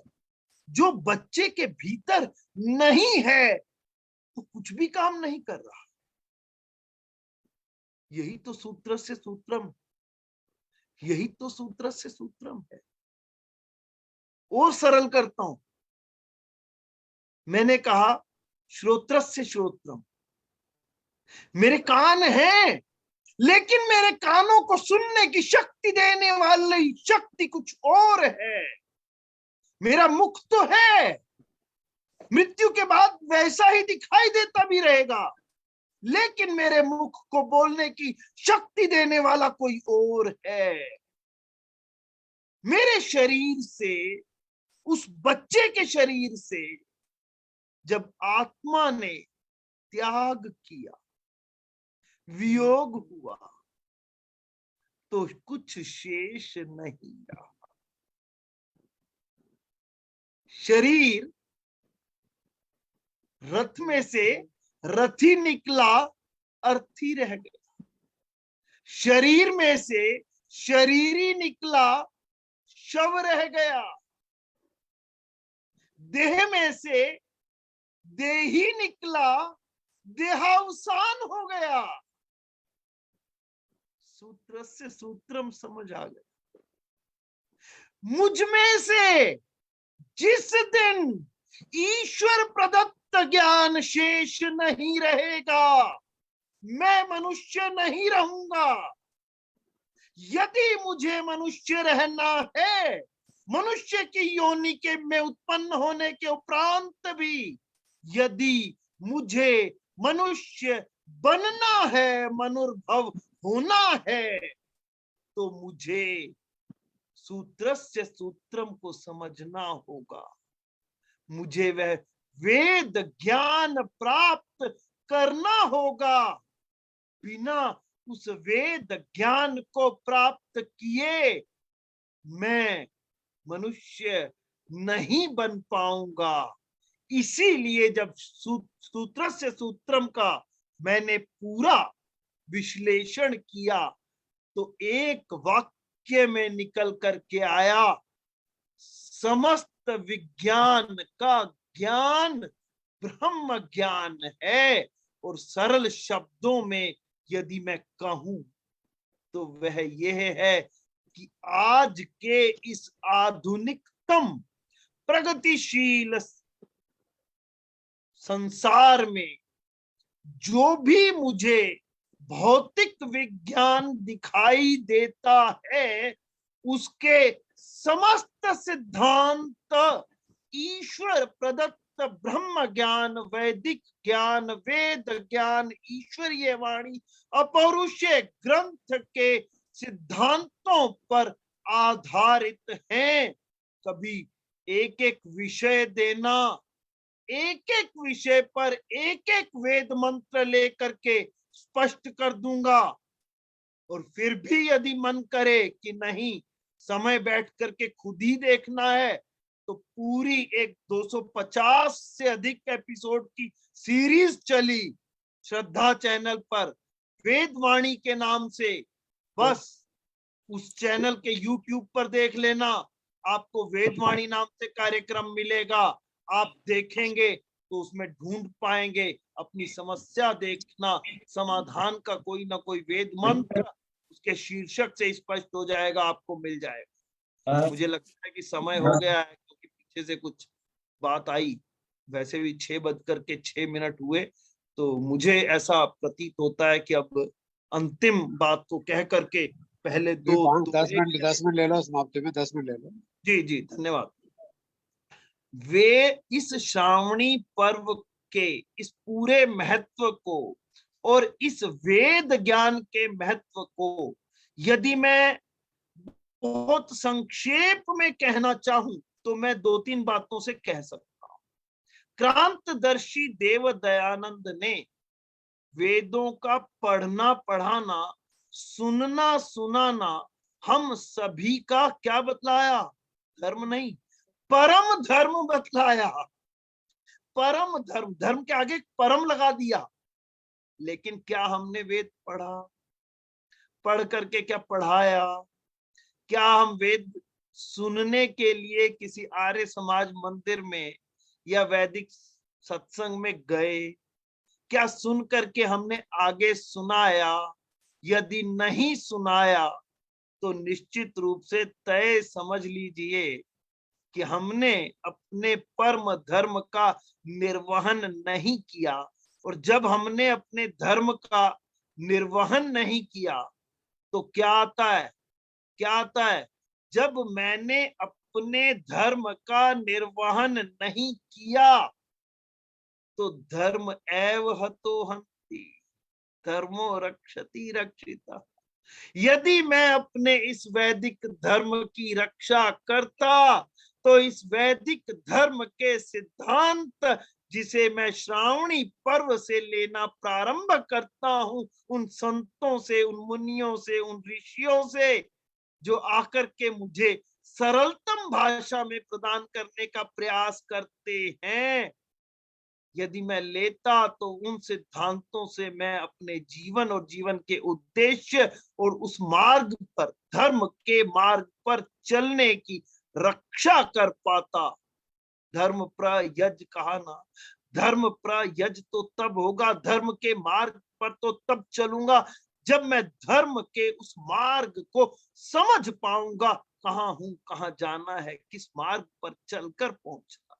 जो बच्चे के भीतर नहीं है तो कुछ भी काम नहीं कर रहा। यही तो सूत्र से सूत्रम, यही तो सूत्र से सूत्रम है। और सरल करता हूं, मैंने कहा श्रोत्रस्य श्रोत्रम, मेरे कान हैं लेकिन मेरे कानों को सुनने की शक्ति देने वाली शक्ति कुछ और है। मेरा मुख तो है, मृत्यु के बाद वैसा ही दिखाई देता भी रहेगा, लेकिन मेरे मुख को बोलने की शक्ति देने वाला कोई और है। मेरे शरीर से, उस बच्चे के शरीर से जब आत्मा ने त्याग किया, वियोग हुआ, तो कुछ शेष नहीं रहा। शरीर रथ में से रथी निकला, अर्थी रह गया। शरीर में से शरीरी निकला, शव रह गया। देह में से देही निकला, देहावसान हो गया। सूत्र से सूत्रम समझ आ गया। मुझ में से जिस दिन ईश्वर प्रदत्त ज्ञान शेष नहीं रहेगा, मैं मनुष्य नहीं रहूंगा। यदि मुझे मनुष्य रहना है, मनुष्य की योनि के में उत्पन्न होने के उपरांत भी यदि मुझे मनुष्य बनना है, मनुर्भव होना है, तो मुझे सूत्रस्य सूत्रम को समझना होगा। मुझे वह वेद ज्ञान प्राप्त करना होगा। बिना उस वेद ज्ञान को प्राप्त किए मैं मनुष्य नहीं बन पाऊंगा। इसीलिए जब सूत्र से सूत्रम का मैंने पूरा विश्लेषण किया तो एक वाक्य में निकल करके आया, समस्त विज्ञान का ज्ञान ब्रह्म ज्ञान है। और सरल शब्दों में यदि मैं कहूं तो वह यह है कि आज के इस आधुनिकतम प्रगतिशील संसार में जो भी मुझे भौतिक विज्ञान दिखाई देता है, उसके समस्त सिद्धांत ईश्वर प्रदत्त ब्रह्म ज्ञान, वैदिक ज्ञान, वेद ज्ञान, ईश्वरीय वाणी, अपौरुषीय ग्रंथ के सिद्धांतों पर आधारित हैं। कभी एक एक विषय देना, एक एक विषय पर एक एक वेद मंत्र लेकर के स्पष्ट कर दूंगा। और फिर भी यदि मन करे कि नहीं, समय बैठ करके खुद ही देखना है, तो पूरी एक 250 से अधिक एपिसोड की सीरीज चली श्रद्धा चैनल पर वेदवाणी के नाम से। बस उस चैनल के YouTube पर देख लेना, आपको वेदवाणी नाम से कार्यक्रम मिलेगा। आप देखेंगे तो उसमें ढूंढ पाएंगे अपनी समस्या। देखना, समाधान का कोई ना कोई वेद मंत्र उसके शीर्षक से स्पष्ट हो जाएगा, आपको मिल जाएगा। मुझे लगता है कि समय हो गया है, क्योंकि पीछे से कुछ बात आई। वैसे भी 6:06 हुए, तो मुझे ऐसा प्रतीत होता है कि अब अंतिम बात को कह करके पहले दो 10 मिनट ले लो, समाप्ति में 10 मिनट ले लो। जी जी धन्यवाद। वे इस श्रावणी पर्व के इस पूरे महत्व को और इस वेद ज्ञान के महत्व को यदि मैं बहुत संक्षेप में कहना चाहूं तो मैं 2-3 बातों से कह सकता हूं। क्रांतदर्शी देव दयानंद ने वेदों का पढ़ना पढ़ाना, सुनना सुनाना हम सभी का क्या बतलाया? धर्म नहीं, परम धर्म बतलाया। परम धर्म, धर्म के आगे परम लगा दिया। लेकिन क्या हमने वेद पढ़ा? पढ़ करके क्या पढ़ाया? क्या हम वेद सुनने के लिए किसी आर्य समाज मंदिर में या वैदिक सत्संग में गए? क्या सुन करके हमने आगे सुनाया? यदि नहीं सुनाया तो निश्चित रूप से तय समझ लीजिए कि हमने अपने परम धर्म का निर्वहन नहीं किया। और जब हमने अपने धर्म का निर्वहन नहीं किया तो क्या आता है? क्या आता है? जब मैंने अपने धर्म का निर्वहन नहीं किया तो धर्म एव हतो हन्ति, धर्मो रक्षति रक्षिता। यदि मैं अपने इस वैदिक धर्म की रक्षा करता तो इस वैदिक धर्म के सिद्धांत जिसे मैं श्रावणी पर्व से लेना प्रारंभ करता हूं, उन संतों से, उन मुनियों से, उन ऋषियों से जो आकर के मुझे सरलतम भाषा में प्रदान करने का प्रयास करते हैं, यदि मैं लेता तो उन सिद्धांतों से मैं अपने जीवन और जीवन के उद्देश्य और उस मार्ग पर, धर्म के मार्ग पर चलने की रक्षा कर पाता। धर्म प्रयज कहा ना, धर्म प्रयज तो तब होगा, धर्म के मार्ग पर तो तब चलूंगा जब मैं धर्म के उस मार्ग को समझ पाऊंगा, कहाँ हूं, कहाँ जाना है, किस मार्ग पर चलकर पहुंचना।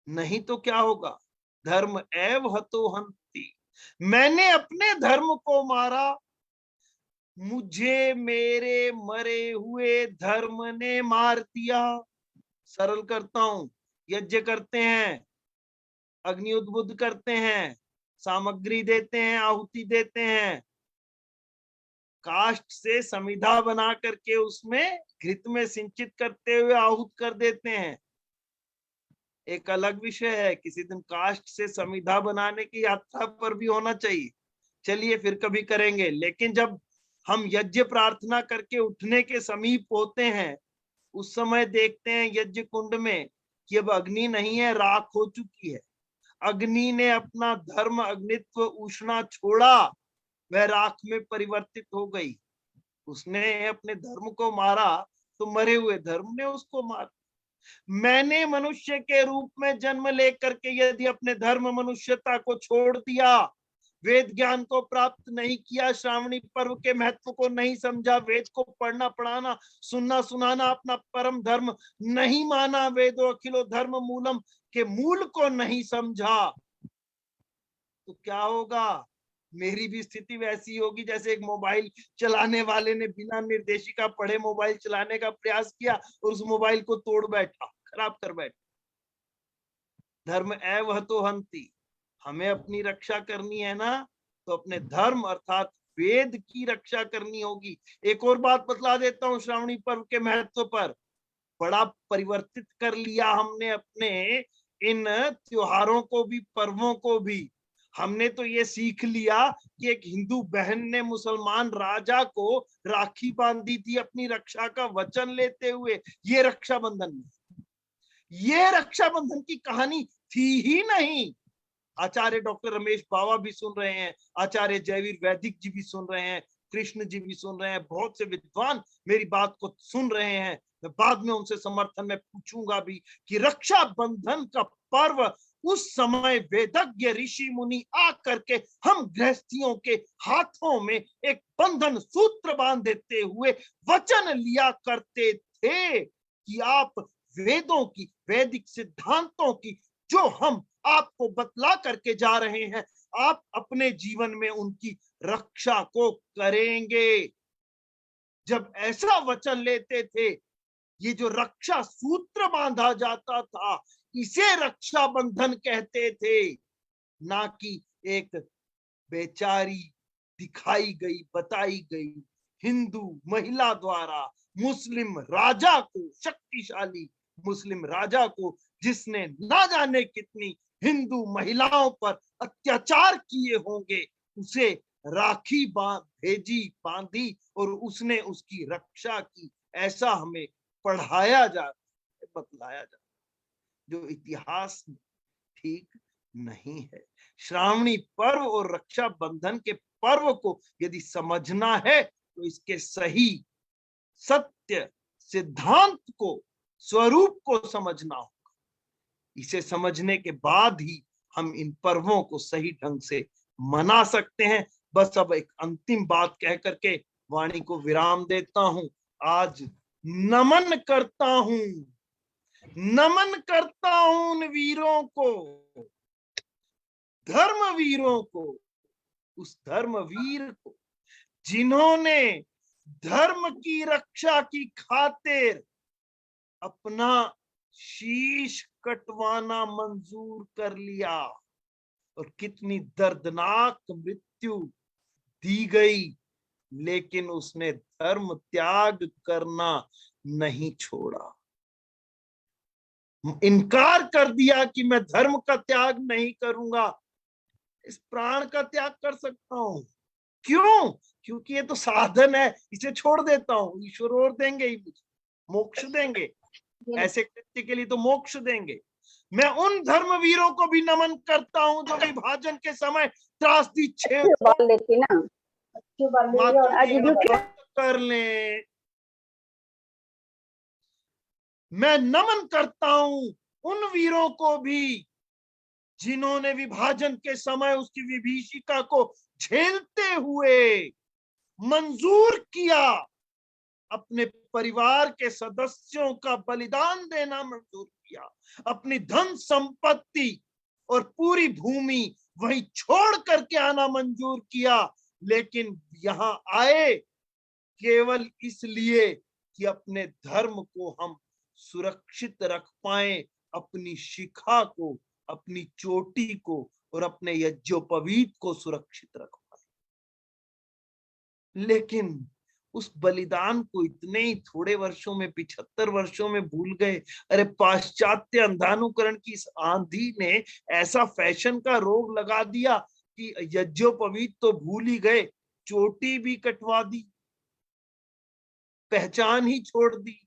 नहीं तो क्या होगा? धर्म एव हतो हन्ति, मैंने अपने धर्म को मारा, मुझे मेरे मरे हुए धर्म ने मार दिया। सरल करता हूं, यज्ञ करते हैं, अग्नि उद्बुद्ध करते हैं, सामग्री देते हैं, आहुति देते हैं, काष्ठ से समिधा बना करके उसमें घृत में सिंचित करते हुए आहूत कर देते हैं। एक अलग विषय है, किसी दिन काष्ठ से समिधा बनाने की यात्रा पर भी होना चाहिए, चलिए फिर कभी करेंगे। लेकिन जब हम यज्ञ प्रार्थना करके उठने के समीप होते हैं, उस समय देखते हैं यज्ञ कुंड में कि अब अग्नि नहीं है, राख हो चुकी है। अग्नि ने अपना धर्म, अग्नित्व, उष्णा छोड़ा, वह राख में परिवर्तित हो गई। उसने अपने धर्म को मारा तो मरे हुए धर्म ने उसको मारा। मैंने मनुष्य के रूप में जन्म लेकर के यदि अपने धर्म, मनुष्यता को छोड़ दिया, वेद ज्ञान को प्राप्त नहीं किया, श्रावणी पर्व के महत्व को नहीं समझा, वेद को पढ़ना पढ़ाना, सुनना सुनाना अपना परम धर्म नहीं माना, वेदो अखिलो धर्म मूलम के मूल को नहीं समझा, तो क्या होगा? मेरी भी स्थिति वैसी होगी जैसे एक मोबाइल चलाने वाले ने बिना निर्देशिका पढ़े मोबाइल चलाने का प्रयास किया और उस मोबाइल को तोड़ बैठा, खराब कर बैठा। धर्म एव हतो हन्ति, हमें अपनी रक्षा करनी है ना, तो अपने धर्म अर्थात वेद की रक्षा करनी होगी। एक और बात बतला देता हूं श्रावणी पर्व के महत्व पर, बड़ा परिवर्तित कर लिया हमने अपने इन त्योहारों को भी, पर्वों को भी। हमने तो ये सीख लिया कि एक हिंदू बहन ने मुसलमान राजा को राखी बांधी थी अपनी रक्षा का वचन लेते हुए, ये रक्षाबंधन, ये रक्षाबंधन की कहानी थी ही नहीं। आचार्य डॉक्टर रमेश बावा भी सुन रहे हैं, आचार्य जयवीर वैदिक जी भी सुन रहे हैं, कृष्ण जी भी सुन रहे हैं, बहुत से विद्वान मेरी बात को सुन रहे हैं। मैं बाद में उनसे समर्थन में पूछूंगा भी कि रक्षाबंधन का पर्व उस समय वेदज्ञ ऋषि मुनि आकर के हम गृहस्थियों के हाथों में एक बंधन सूत्र बांध देते हुए वचन लिया करते थे कि आप वेदों की, वैदिक सिद्धांतों की जो हम आपको बतला करके जा रहे हैं, आप अपने जीवन में उनकी रक्षा को करेंगे। जब ऐसा वचन लेते थे, ये जो रक्षा सूत्र बांधा जाता था, इसे रक्षा बंधन कहते थे, ना कि एक बेचारी दिखाई गई, बताई गई हिंदू महिला द्वारा मुस्लिम राजा को, शक्तिशाली मुस्लिम राजा को, जिसने ना जाने कितनी हिंदू महिलाओं पर अत्याचार किए होंगे, उसे राखी भेजी, बांधी और उसने उसकी रक्षा की। ऐसा हमें पढ़ाया जा, बतलाया जा, जो इतिहास में ठीक नहीं है। श्रावणी पर्व और रक्षा बंधन के पर्व को यदि समझना है तो इसके सही सत्य सिद्धांत को, स्वरूप को समझना होगा। इसे समझने के बाद ही हम इन पर्वों को सही ढंग से मना सकते हैं। बस अब एक अंतिम बात कह करके वाणी को विराम देता हूं। आज नमन करता हूं उन वीरों को, धर्मवीरों को, उस धर्मवीर को जिन्होंने धर्म की रक्षा की खातिर अपना शीश कटवाना मंजूर कर लिया, और कितनी दर्दनाक मृत्यु दी गई, लेकिन उसने धर्म त्याग करना नहीं छोड़ा। इनकार कर दिया कि मैं धर्म का त्याग नहीं करूंगा, इस प्राण का त्याग कर सकता हूं। क्यों? क्योंकि ये तो साधन है, इसे छोड़ देता हूं। ईश्वर और देंगे ही, मोक्ष देंगे, ऐसे कृत्य के लिए तो मोक्ष देंगे। मैं उन धर्मवीरों को भी नमन करता हूं जो विभाजन के समय त्रासदी कर ले। मैं नमन करता हूं उन वीरों को भी जिन्होंने विभाजन के समय उसकी विभीषिका को झेलते हुए मंजूर किया, अपने परिवार के सदस्यों का बलिदान देना मंजूर किया, अपनी धन संपत्ति और पूरी भूमि वहीं छोड़ करके आना मंजूर किया, लेकिन यहां आए केवल इसलिए कि अपने धर्म को हम सुरक्षित रख पाए, अपनी शिखा को, अपनी चोटी को और अपने यज्ञोपवीत को सुरक्षित रख पाए। लेकिन उस बलिदान को इतने ही थोड़े वर्षों में, 75 वर्षों में भूल गए। अरे पाश्चात्य अंधानुकरण की इस आंधी ने ऐसा फैशन का रोग लगा दिया कि यज्ञोपवीत तो भूल ही गए, चोटी भी कटवा दी, पहचान ही छोड़ दी।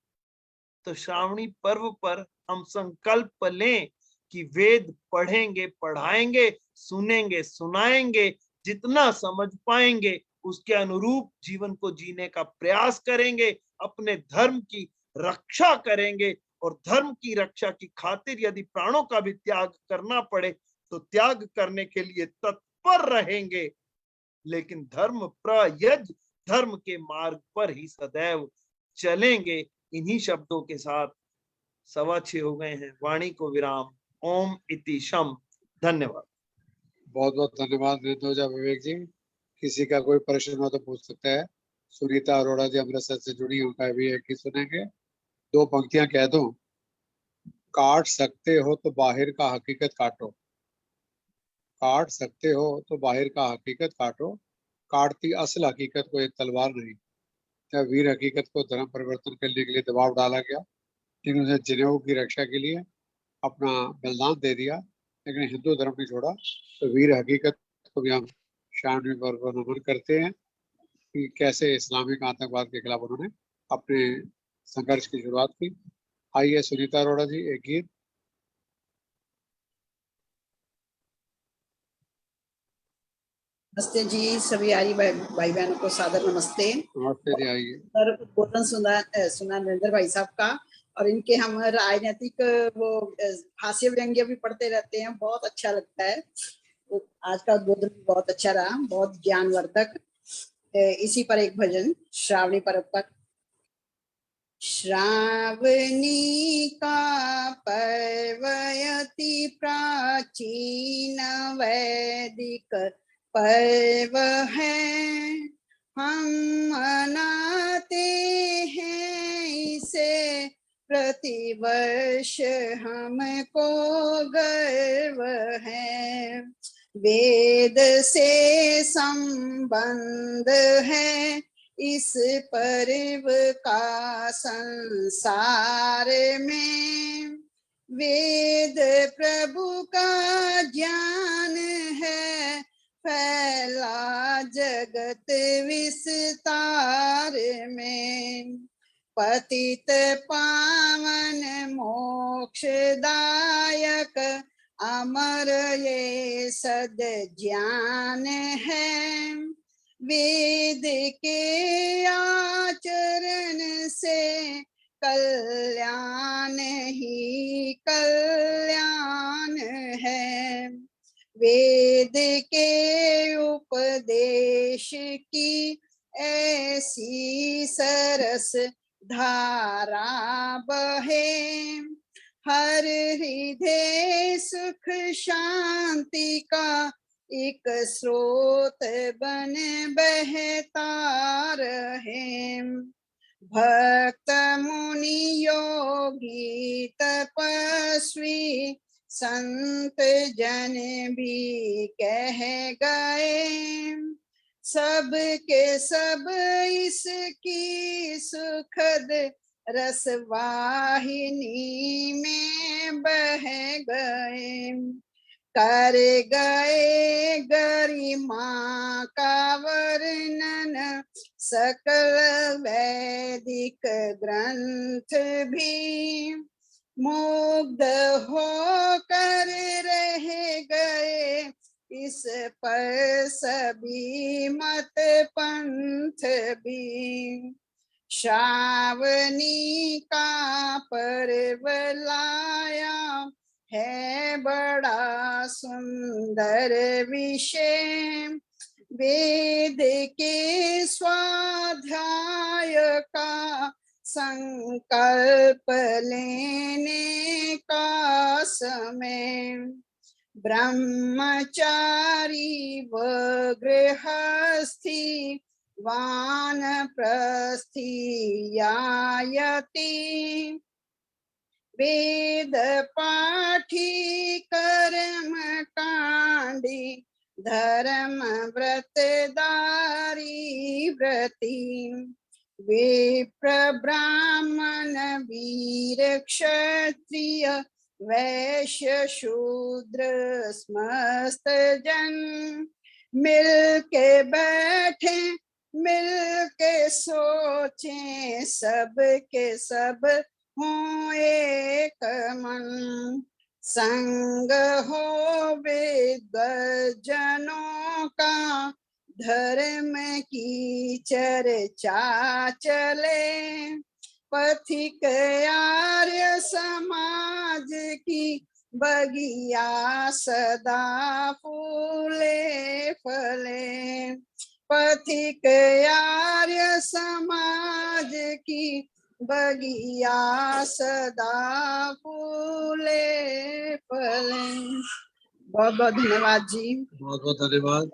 तो श्रावणी पर्व पर हम संकल्प लें कि वेद पढ़ेंगे, पढ़ाएंगे, सुनेंगे, सुनाएंगे, जितना समझ पाएंगे उसके अनुरूप जीवन को जीने का प्रयास करेंगे, अपने धर्म की रक्षा करेंगे, और धर्म की रक्षा की खातिर यदि प्राणों का भी त्याग करना पड़े तो त्याग करने के लिए तत्पर रहेंगे, लेकिन धर्म प्रयज, धर्म के मार्ग पर ही सदैव चलेंगे। इन्हीं शब्दों के साथ 6:15 हो गए हैं। वाणी को विराम। ओम इति शम। धन्यवाद। बहुत बहुत धन्यवाद नेत्रोजा विवेक जी। किसी का कोई प्रश्न हो तो पूछ सकता है। सुनीता अरोड़ा जी अमृतसर से जुड़ी, उनका भी एक ही सुनेंगे। 2 पंक्तियां कह दूं। काट सकते हो तो बाहर का हकीकत काटो, काट सकते हो तो बाहर का हकीकत काटो, काटती असल हकीकत को एक तलवार नहीं। क्या वीर हकीकत को धर्म परिवर्तन करने के लिए दबाव डाला गया, लेकिन उन्हें जनेऊ की रक्षा के लिए अपना बलिदान दे दिया, लेकिन हिंदू धर्म नहीं छोड़ा। तो वीर हकीकत को भी हम श्रावणी पर्व पर नमन करते हैं कि कैसे इस्लामिक आतंकवाद के खिलाफ उन्होंने अपने संघर्ष की शुरुआत की। आइए सुनीता अरोड़ा जी, एक गीत। नमस्ते जी, सभी आर्य भाई बहनों को सादर नमस्ते। नमस्ते जी, आइए। उद्बोधन सुना नरेंद्र भाई साहब का, और इनके हम राजनीतिक वो हास्य व्यंग्य भी पढ़ते रहते हैं, बहुत अच्छा लगता है। तो आज का उद्बोधन भी बहुत अच्छा रहा, बहुत ज्ञानवर्धक। इसी पर एक भजन श्रावणी पर्व पर। श्रावणी का पर्व अति प्राचीन वैदिक पर्व है, हम मनाते हैं इसे प्रतिवर्ष, हमको गर्व है। वेद से संबंध है इस पर्व का संसार में, वेद प्रभु का ज्ञान है फैला जगत विस्तार में। पतित पावन मोक्षदायक अमर ये सद ज्ञान है, वेद के आचरण से कल्याण ही कल्याण है। वेद के उपदेश की ऐसी सरस धारा बहे, हर हृदय सुख शांति का एक स्रोत बन बहता रहे। भक्त मुनि योगी तपस्वी संत जन भी कह गए, सब के सब इसकी सुखद रसवाहिनी में बह गए। कर गए गरिमा का वर्णन सकल वैदिक ग्रंथ भी, मुग्ध होकर रह गए इस पर सभी मत पंथ भी। श्रावणी का पर्व लाया है बड़ा सुंदर विषय, वेद के स्वाध्याय का संकल्प लेने का समय। ब्रह्मचारी व गृहस्थी वानप्रस्थी यायति, वेद पाठी कर्म कांडी धर्म व्रतदारी व्रती। विप्र ब्राह्मण वीर क्षत्रिय वैश्य शूद्र समस्त जन, मिल के बैठे मिल के सोचें, सब के सब हो एक मन। संग हो विद्वज्जनों का, धर्म की चर्चा चले। पथिक आर्य समाज की बगिया सदा फूले फले। पथिक आर्य समाज की बगिया सदा फूले फले। बहुत बहुत धन्यवाद जी। बहुत बहुत धन्यवाद।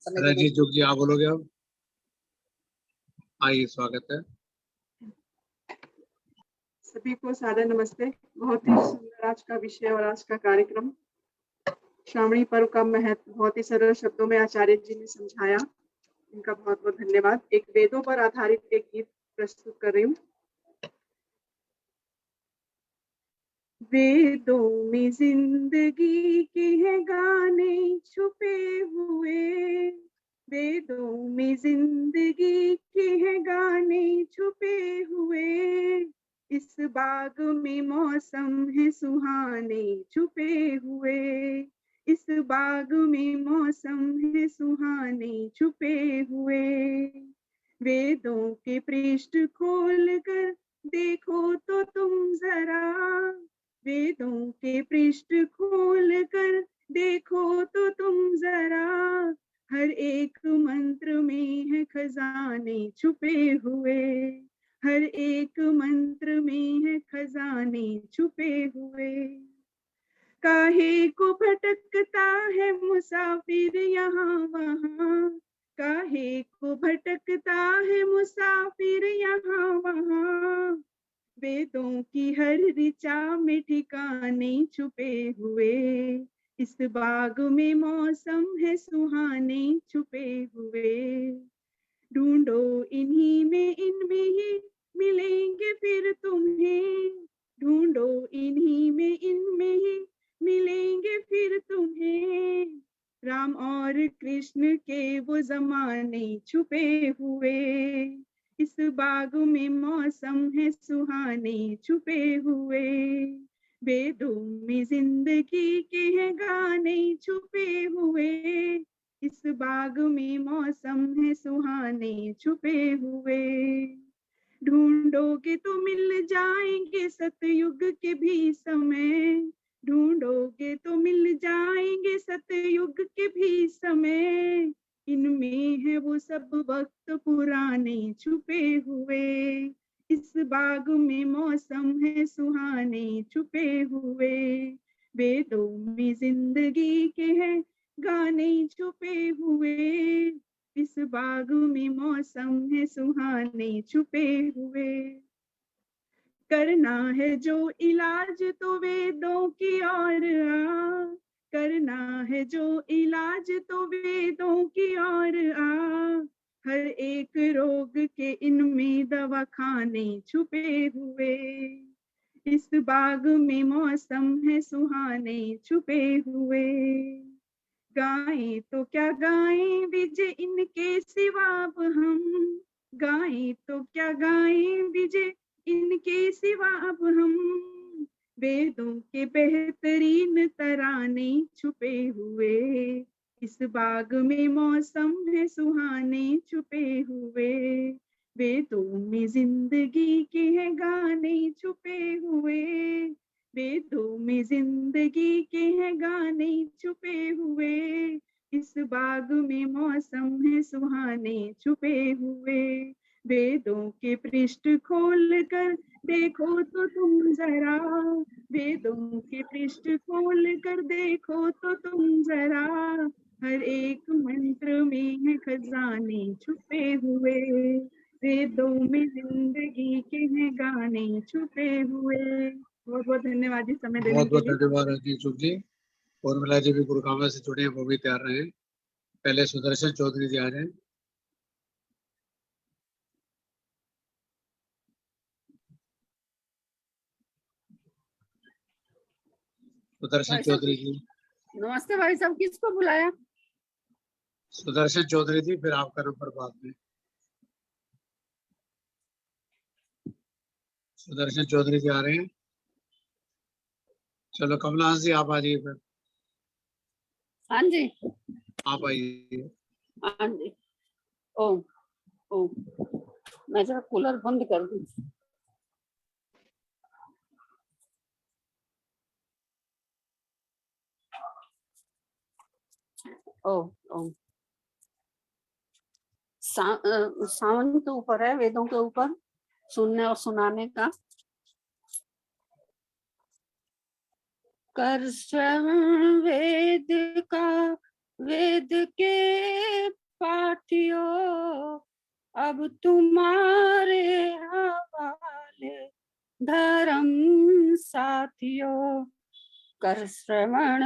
समय रंजीत जुग जी आप बोलोगे अब? आइए, स्वागत है। सभी को सादर नमस्ते। बहुत ही सुंदर आज का विषय और आज का कार्यक्रम। श्रावणी पर्व का महत्व बहुत ही सरल शब्दों में आचार्य जी ने समझाया, इनका बहुत बहुत धन्यवाद। एक वेदों पर आधारित एक गीत प्रस्तुत कर रही हूँ। वेदों में जिंदगी के हैं गाने छुपे हुए, वेदों में जिंदगी के हैं गाने छुपे हुए। इस बाग में मौसम है सुहाने छुपे हुए, इस बाग में मौसम है सुहाने छुपे हुए। वेदों के पृष्ठ खोल कर देखो तो तुम जरा, वेदों के पृष्ठ खोल कर देखो तो तुम जरा। हर एक मंत्र में है खजाने छुपे हुए, हर एक मंत्र में है खजाने छुपे हुए। काहे को भटकता है मुसाफिर यहाँ वहाँ, काहे को भटकता है मुसाफिर यहाँ वहाँ। वेदों की हर ऋचा में ठिकाने छुपे हुए, इस बाग में मौसम है सुहाने छुपे हुए। ढूंढो इन्हीं में इनमें ही मिलेंगे फिर तुम्हें, ढूंढो इन्हीं में इनमें ही मिलेंगे फिर तुम्हें। राम और कृष्ण के वो जमाने छुपे हुए, इस बाग में मौसम है सुहाने छुपे हुए। वेदों में जिंदगी के हैं गाने छुपे हुए, इस बाग में मौसम है सुहाने छुपे हुए। ढूंढोगे तो मिल जाएंगे सतयुग के भी समय, ढूंढोगे तो मिल जाएंगे सतयुग के भी समय। इनमें है वो सब वक्त पुराने छुपे हुए, इस बाग में मौसम है सुहाने छुपे हुए। वेदों में जिंदगी के हैं गाने छुपे हुए, इस बाग में मौसम है सुहाने छुपे हुए। करना है जो इलाज तो वेदों की ओर आ, करना है जो इलाज तो वेदों की ओर आ। हर एक रोग के इनमें दवा खाने छुपे हुए, इस बाग में मौसम है सुहाने छुपे हुए। गाएं तो क्या गाएं विजय इनके सिवा अब हम, गाएं तो क्या गाएं विजय इनके सिवा अब हम। वेदों के बेहतरीन तराने छुपे हुए, इस बाग में मौसम है सुहाने छुपे हुए। वेदों में जिंदगी के हैं गाने छुपे हुए, वेदों में जिंदगी के हैं गाने छुपे हुए। इस बाग में मौसम है सुहाने छुपे हुए। वेदों के पृष्ठ खोल कर देखो तो तुम जरा, वेदों के पृष्ठ खोल कर देखो तो तुम जरा। हर एक मंत्र में है खजाने छुपे हुए, वेदों में जिंदगी के हैं गाने छुपे हुए। बहुत बहुत धन्यवाद जी समय देने बहुत के बहुत लिए। धन्यवाद रजनी चुग जी। उर्मिला जी भी गुरुग्राम से जुड़े हैं, वो भी तैयार रहे। पहले सुदर्शन चौधरी जी आ रहे हैं। सुदर्शन भाई साहब चौधरी जी, नमस्ते भाई साहब, किसको बुलाया? सुदर्शन चौधरी जी, फिर आपका नंबर बाद में। सुदर्शन चौधरी जी आ रहे हैं। चलो कमला जी आप आ जाइए, फिर हाँ जी, आप आइए। हाँ जी। ओ ओ, मैं जरा कूलर बंद कर दूं। ओ ओ, सावन के ऊपर है, वेदों के ऊपर सुनने और सुनाने का। कर श्रवण वेद का, वेद के पाठियों, अब तुम्हारे हवाले धर्म साथियों। कर श्रवण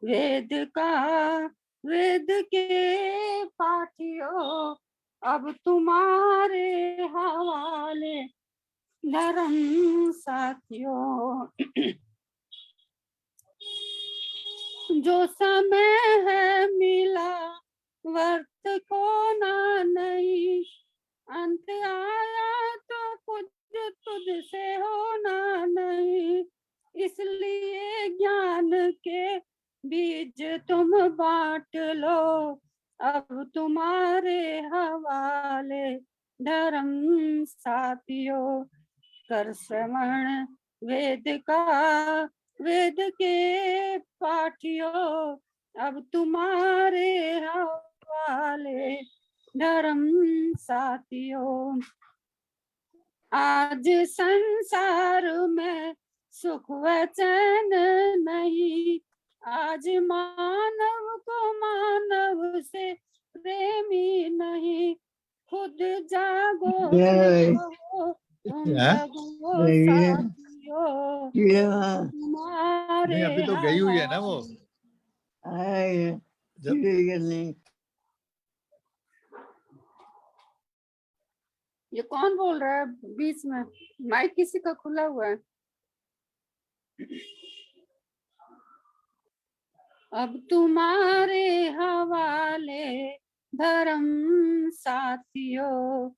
वेद का, वेद के पाठियों, अब तुम्हारे हवाले धर्म साथियों। जो समय है मिला वर्त को ना नहीं, अंत आया तो कुछ तुझसे होना नहीं। इसलिए ज्ञान के बीज तुम बांट लो, अब तुम्हारे हवाले धर्म साथियों। कर श्रवण वेद का, वेद के पाठियों, अब तुम्हारे हवाले धर्म साथियों। आज संसार में सुख व चैन नहीं। आज मानव को मानव से प्रेमी नहीं। खुद जागो देखो तुम जगो साथियों, तुम्हारे अभी तो गई हुई है ना वो। ये कौन बोल रहा है बीच में? माइक किसी का खुला हुआ है? अब तुम्हारे हवाले धर्म साथियों,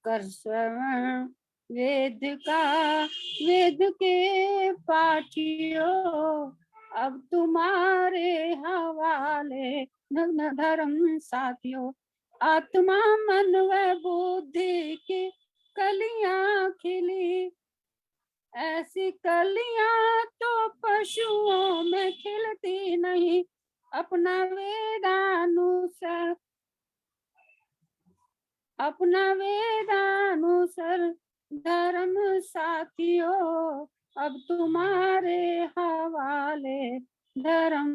कर श्रवण वेद का, वेद के पाठियों। अब तुम्हारे हवाले धर्म साथियों, आत्मा मन व बुद्धि की कलियां खिली। ऐसी कलियां तो पशुओं में खिलती नहीं। अपना वेदानुसार, अपना वेदानुसार धर्म साथियों, अब तुम्हारे हवाले धर्म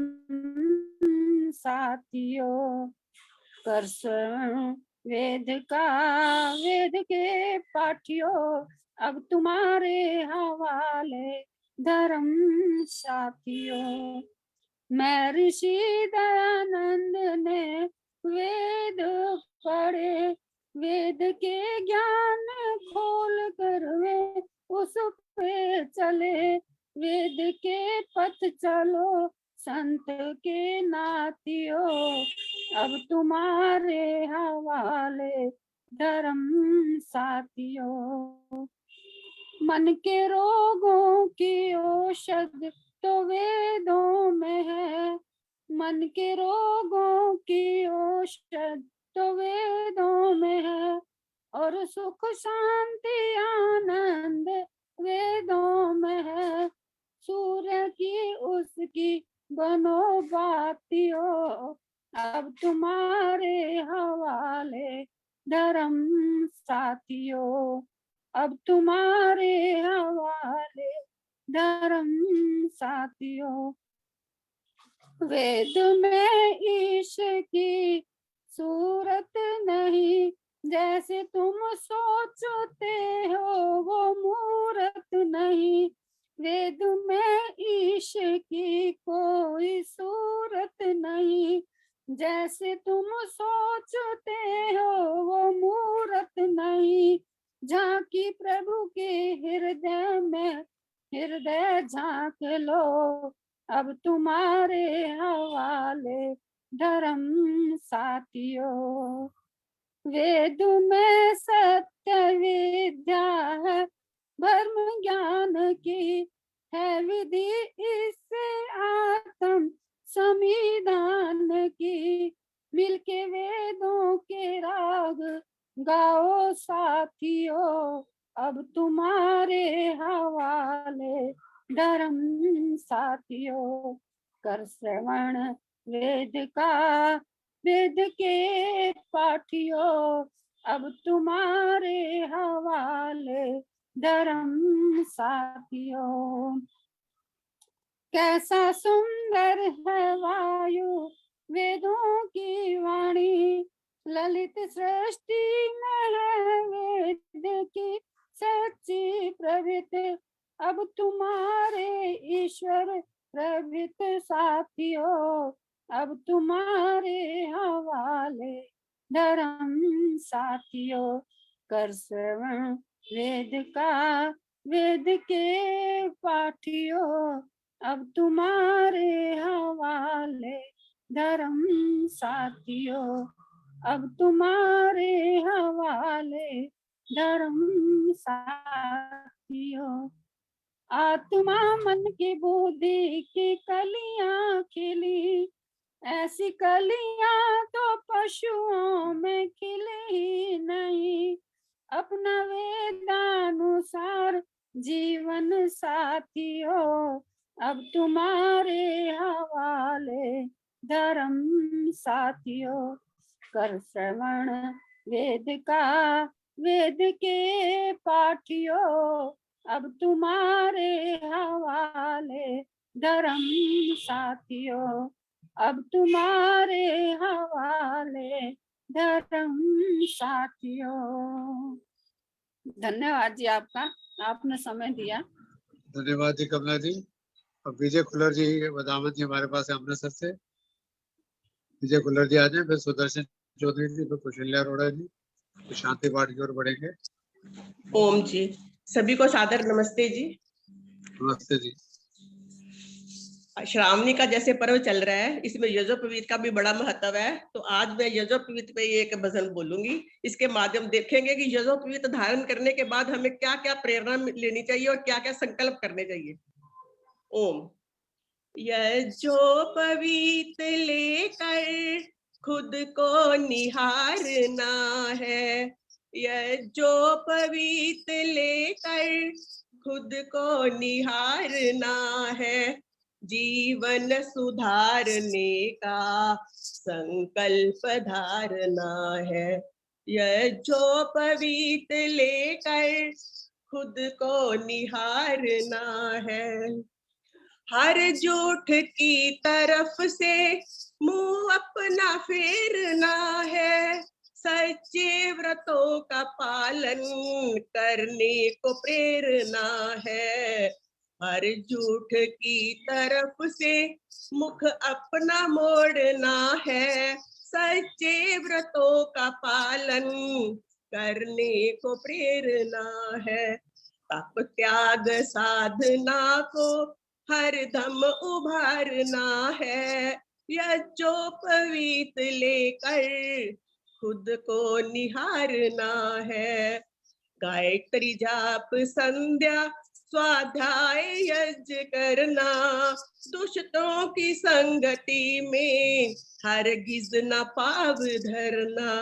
साथियों। कर श्रवण वेद का, वेद के पाठियों, अब तुम्हारे हवाले धर्म साथियों। मैं ऋषि दयानंद ने वेद पढ़े, वेद के ज्ञान खोल कर वे उस पे चले। वेद के पथ चलो संत के नातियों, अब तुम्हारे हवाले धर्म साथियों। मन के रोगों की औषध तो वेदों में है। मन के रोगों की औषध तो वेदों में है। और सुख शांति आनंद वेदों में है। सूर्य की उसकी बनो बातियों, अब तुम्हारे हवाले धर्म साथियों। अब तुम्हारे हवाले धर्म साथियों। वेद में ईश की सूरत नहीं, जैसे तुम सोचते हो वो मूरत नहीं। वेद में ईश की कोई सूरत नहीं, जैसे तुम सोचते हो वो मूरत नहीं। झांकी प्रभु के हृदय में, हृदय झांक लो, अब तुम्हारे हवाले धर्म साथियों। वेद में सत्य विद्या है, धर्म ज्ञान की है विधि, इससे आत्म संविधान की। मिलके वेदों के राग गाओ साथियों, अब तुम्हारे हवाले धर्म साथियों। कर श्रवण वेद का, वेद के पाठियों, अब तुम्हारे हवाले धर्म साथियों। कैसा सुंदर है वायु वेदों की वाणी, ललित सृष्टि में है वेद की सच्ची प्रवृत्ति। अब तुम्हारे ईश्वर प्रवृत्त साथियों, अब तुम्हारे हवाले धर्म साथियों। कर श्रवण वेद का, वेद के पाठियों, अब तुम्हारे हवाले धर्म साथियों। अब तुम्हारे हवाले धर्म साथियों। आत्मा मन की बुद्धि की कलियां खिली, ऐसी कलियां तो पशुओं में खिली ही नहीं। अपना वेदानुसार जीवन साथियों, अब तुम्हारे हवाले धर्म साथियों। कर श्रवण वेद का, वेद के पाठियों, अब तुम्हारे हवाले धर्म साथियों अब तुम्हारे हवाले धर्म साथियों। धन्यवाद जी आपका, आपने समय दिया। धन्यवाद जी कमला जी। अब विजय खुल्लर जी बदामन जी हमारे पास है अमृतसर से। विजय खुल्लर जी आ जाए, फिर सुदर्शन चौधरी जी, फिर कुशल्या अरोड़ा जी, फिर शांति पाठ की ओर बढ़ेंगे। ओम जी, सभी को सादर नमस्ते जी। नमस्ते जी। श्रावणी का जैसे पर्व चल रहा है, इसमें यज्ञोपवीत का भी बड़ा महत्व है। तो आज मैं यज्ञोपवीत पे एक भजन बोलूंगी। इसके माध्यम देखेंगे कि यज्ञोपवीत धारण करने के बाद हमें क्या क्या प्रेरणा लेनी चाहिए और क्या क्या संकल्प करने चाहिए। ओम। यज्ञोपवीत लेकर खुद को निहारना है, यज्ञोपवीत लेकर खुद को निहारना है, जीवन सुधारने का संकल्प धारना है। यज्ञोपवीत लेकर खुद को निहारना है, हर झूठ की तरफ से मुंह अपना फेरना है, सच्चे व्रतों का पालन करने को प्रेरणा है, हर झूठ की तरफ से मुख अपना मोड़ना है, सच्चे व्रतों का पालन करने को प्रेरणा है, तप त्याग साधना को हर दम उभारना है, यज्ञोपवीत लेकर खुद को निहारना है, गायत्री जाप संध्या स्वाध्याय यज्ञ करना, दुष्टों की संगति में हरगिज न पाव धरना,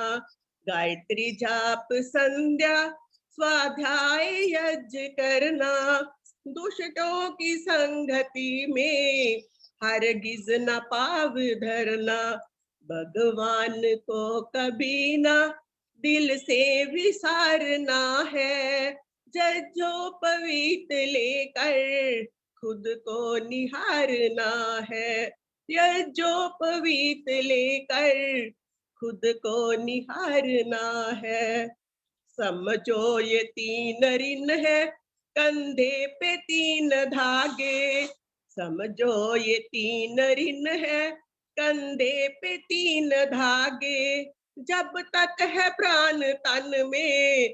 गायत्री जाप संध्या स्वाध्याय यज्ञ करना, दुष्टों की संगति में हरगिज न पाव धरना, भगवान को कभी ना दिल से विसारना है, यज्ञोपवीत लेकर खुद को निहारना है, यज्ञोपवीत लेकर खुद को निहारना है, समझो ये 3 ऋण है कंधे पे 3 धागे, समझो ये 3 ऋण है कंधे पे 3 धागे, जब तक है प्राण तन में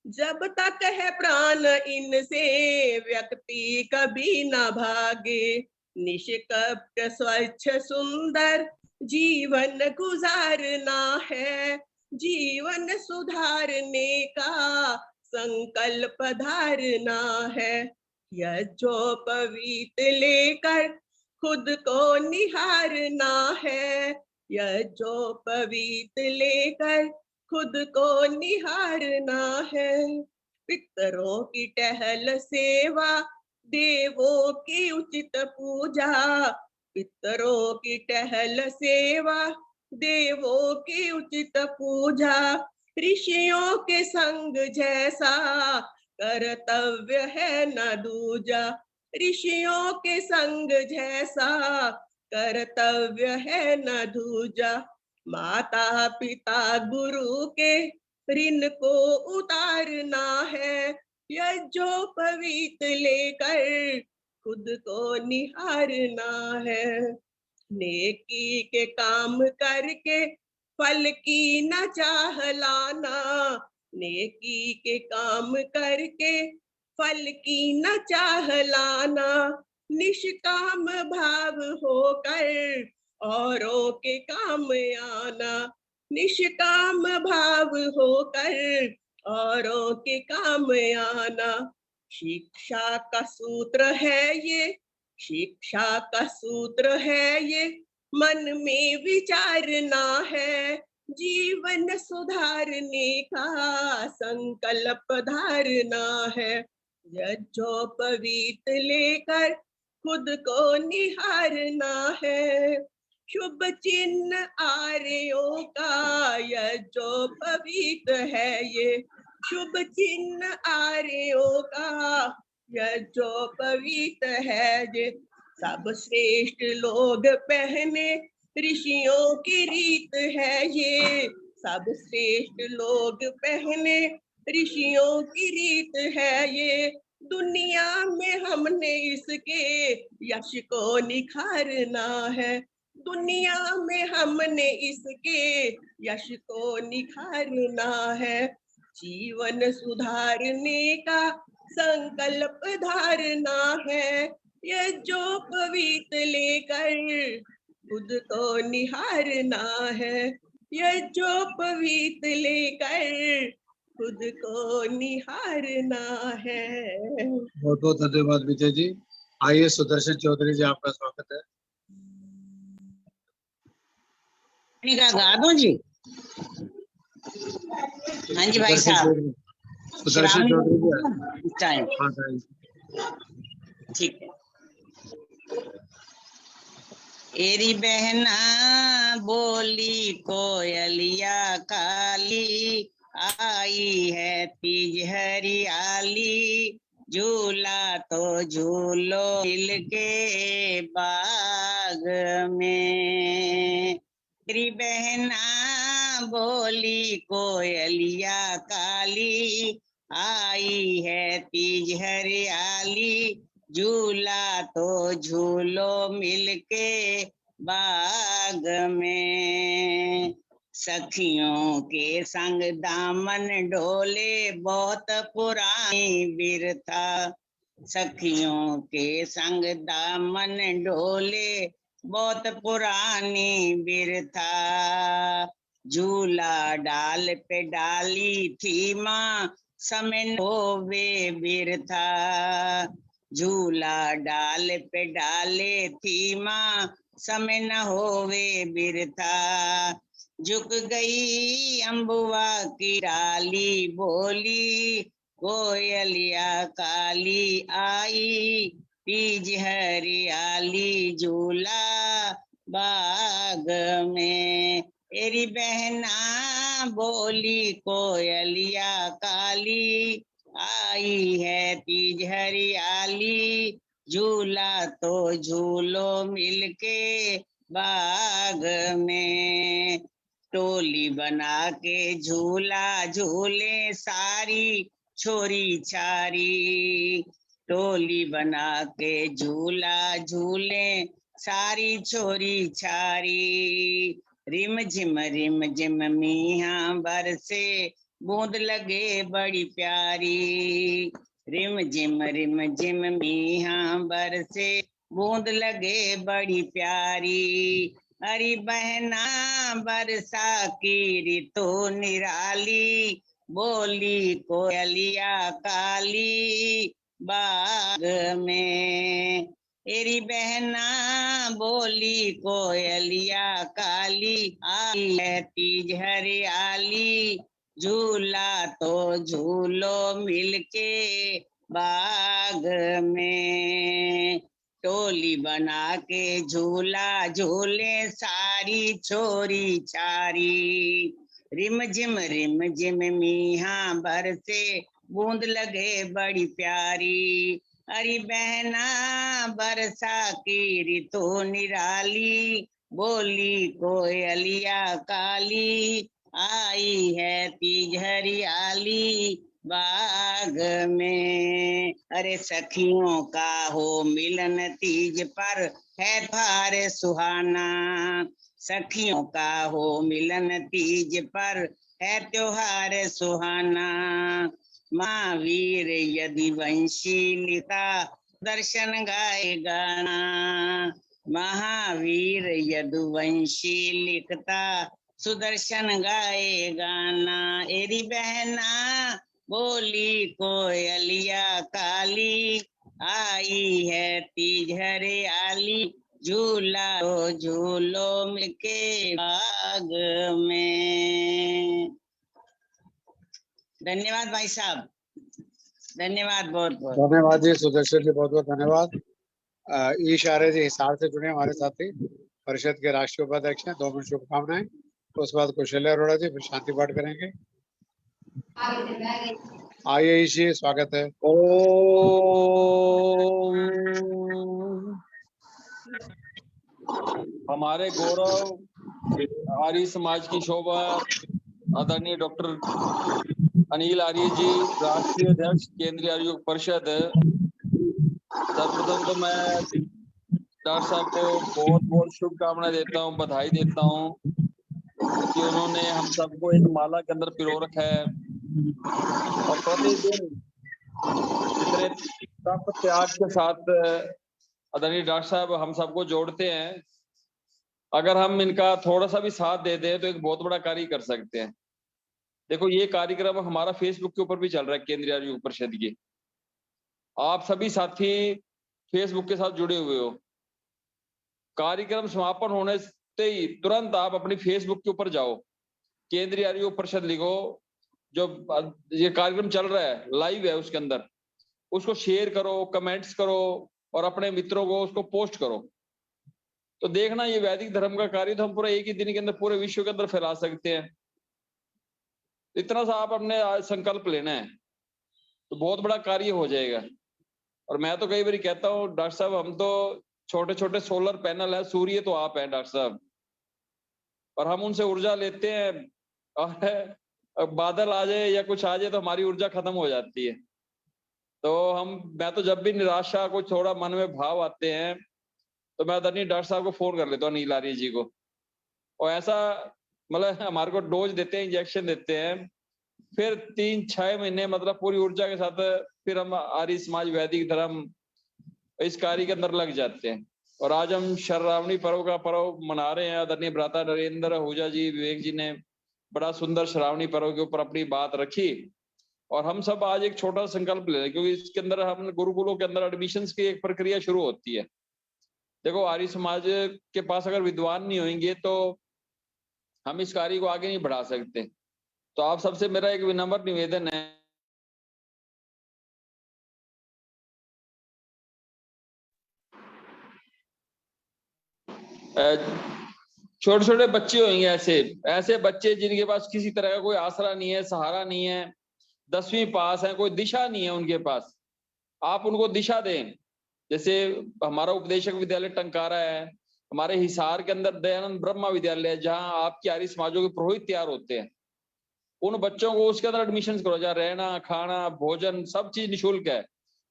जब तक है प्राण इनसे व्यक्ति कभी न भागे, निष्कपट स्वच्छ सुंदर जीवन गुजारना है, जीवन सुधारने का संकल्प धारना है, यज्ञोपवीत लेकर खुद को निहारना है, यज्ञोपवीत लेकर खुद को निहारना है, पितरों की टहल सेवा देवों की उचित पूजा, पितरों की टहल सेवा देवों की उचित पूजा, ऋषियों के संग जैसा कर्तव्य है न दूजा, ऋषियों के संग जैसा कर्तव्य है न दूजा, माता पिता गुरु के ऋण को उतारना है, यज्ञोपवीत लेकर खुद को निहारना है, नेकी के काम करके फल की न चाह लाना, नेकी के काम करके फल की न चाह लाना, निष्काम भाव होकर औरों के काम आना, निष्काम भाव होकर औरों के काम आना, शिक्षा का सूत्र है ये, शिक्षा का सूत्र है ये, मन में विचारना है, जीवन सुधारने का संकल्प धारना है, यज्ञोपवीत लेकर खुद को निहारना है, शुभ चिन्ह आर्यों का यज्ञोपवीत है ये, शुभ चिन्ह आर्यों का यह जो पवित्र है ये सब श्रेष्ठ लोग पहने, ऋषियों की रीत है ये सब श्रेष्ठ लोग पहने, ऋषियों की रीत है ये। दुनिया में हमने इसके यश को निखारना है, दुनिया में हमने इसके यश को निखारना है। जीवन सुधारने का संकल्प धारना है, ये जो पवित्र लेकर खुद को निहारना है, ये जो पवित्र लेकर खुद को निहारना है। बहुत बहुत धन्यवाद विजय जी। आइए सुदर्शन चौधरी जी, आपका स्वागत है। का गा दूं जी? हाँ जी भाई साहब, सुदर्शन चौधरी जी टाइम हाँ सर। ठीक है। एरी बहना बोली कोयलिया काली, आई है तीज हरियाली, झूला तो झूलो मिलके बाग में। तेरी बहना बोली कोयलिया काली, आई है तीज हरियाली, झूला तो झूलो मिलके बाग में। सखियों के संग दामन डोले बहुत पुरानी बिरथा, सखियों के संग दामन डोले बहुत पुरानी बिरथा। झूला डाल पे डाली थी माँ, समय होवे बिरथा, झूला डाल पे डाले थी माँ, समय न होवे बिरथा। झुक गई अम्बुआ की डाली, बोली कोयलिया काली, आई तीज हरियाली, झूला बाग में। तेरी बहना बोली कोयलिया काली, आई है तीज हरियाली, झूला तो झूलो मिलके बाग में। टोली बना के झूला झूले सारी छोरी छारी, टोली बना के झूला झूले सारी छोरी छारी। रिम झिम मीहा बरसे, बूंद लगे बड़ी प्यारी, रिम झिम मीहा बरसे, बूंद लगे बड़ी प्यारी। हरी बहना बरसा की ऋतु निराली, बोली कोयलिया काली बाग में। तेरी बहना बोली कोयलिया काली, आई है तीज हरियाली, झूला तो झूलो मिलके बाग में। टोली बना के झूला झूले सारी छोरी छारी, रिम झिम मीहा बरसे, बूंद लगे बड़ी प्यारी। हरी बहना बरसा की ऋतु निराली, बोली कोयलिया काली, आई है तीज हरियाली बाग में। अरे सखियों का हो मिलन तीज पर है त्योहार सुहाना, सखियों का हो मिलन तीज पर है त्योहार सुहाना। महावीर यदुवंशी लिखा दर्शन गाए गाना, महावीर यदुवंशी लिखता सुदर्शन गाए गाना। एरी बहना बोली कोयलिया काली, आई है तीज हरियाली, झूला तो झूलो के बाग में। धन्यवाद भाई साहब, धन्यवाद बहुत बहुत धन्यवाद जी सुदर्शन जी, बहुत बहुत धन्यवाद। ईश जी हिसार से जुड़े हमारे साथी, परिषद के राष्ट्रीय उपाध्यक्ष हैं। 2 मिनट शुभकामनाएं। उसके बाद कौशल्या अरोड़ा जी फिर शांति पाठ करेंगे। आइए ईशी, स्वागत है। ओम। हमारे गौरव आर्य समाज की शोभा आदरणीय डॉक्टर अनिल आर्य जी, राष्ट्रीय अध्यक्ष केंद्रीय आर्य योग परिषद। सर्वप्रथम तो मैं डॉक्टर साहब को बहुत बहुत शुभकामनाएं देता हूँ, बधाई देता हूँ कि उन्होंने हम सबको एक माला के अंदर पिरो रखा है और प्रतिदिन इतने तप त्याग के साथ आदरणीय डॉक्टर साहब हम सबको जोड़ते हैं। अगर हम इनका थोड़ा सा भी साथ दे दें तो एक बहुत बड़ा कार्य कर सकते हैं। देखो, ये कार्यक्रम हमारा फेसबुक के ऊपर भी चल रहा है, केंद्रीय आर्य योग परिषद की। आप सभी साथी फेसबुक के साथ जुड़े हुए हो। कार्यक्रम समापन होने से ही तुरंत आप अपनी फेसबुक के ऊपर जाओ, केंद्रीय आर्य योग परिषद लिखो, जो ये कार्यक्रम चल रहा है लाइव है उसके अंदर, उसको शेयर करो, कमेंट्स करो और अपने मित्रों को उसको पोस्ट करो। तो देखना, ये वैदिक धर्म का कार्य तो हम पूरा एक ही दिन के अंदर पूरे विश्व के अंदर फैला सकते हैं। इतना सा आप अपने आज संकल्प लेना है तो बहुत बड़ा कार्य हो जाएगा। और मैं तो कई बार कहता हूँ डॉक्टर साहब, हम तो छोटे छोटे सोलर पैनल है, सूर्य तो आप हैं डॉक्टर साहब, और हम उनसे ऊर्जा लेते हैं और बादल आ जाए या कुछ आ जाए तो हमारी ऊर्जा खत्म हो जाती है। तो मैं तो जब भी निराशा कुछ थोड़ा मन में भाव आते हैं तो मैं आदरणीय डॉक्टर साहब को फोन कर लेता हूँ, अनिल आर्य जी को, और ऐसा मतलब हमारे को डोज देते हैं, इंजेक्शन देते हैं, फिर 3-6 महीने मतलब पूरी ऊर्जा के साथ फिर हम आर्य समाज वैदिक धर्म इस कार्य के अंदर लग जाते हैं। और आज हम श्रावणी पर्व का पर्व मना रहे हैं। आदरणीय भ्राता नरेंद्र आहूजा जी, विवेक जी ने बड़ा सुंदर श्रावणी पर्व के ऊपर अपनी बात रखी और हम सब आज एक छोटा संकल्प ले रहे हैं, क्योंकि इसके अंदर हम गुरुकुलों के अंदर एडमिशंस की एक प्रक्रिया शुरू होती है। देखो, आर्य समाज के पास अगर विद्वान नहीं होंगे तो हम इस कार्य को आगे नहीं बढ़ा सकते। तो आप सबसे मेरा एक विनम्र निवेदन है, छोटे छोटे बच्चे होंगे, ऐसे बच्चे जिनके पास किसी तरह का कोई आसरा नहीं है, सहारा नहीं है, 10वीं पास है, कोई दिशा नहीं है उनके पास। आप उनको दिशा दें। जैसे हमारा उपदेशक विद्यालय टंकारा है, हमारे हिसार के अंदर दयानंद ब्रह्मा विद्यालय है, जहाँ आपकी आर्य समाजों के पुरोहित तैयार होते हैं। उन बच्चों को उसके अंदर एडमिशन करो, जहाँ रहना, खाना, भोजन सब चीज निःशुल्क है।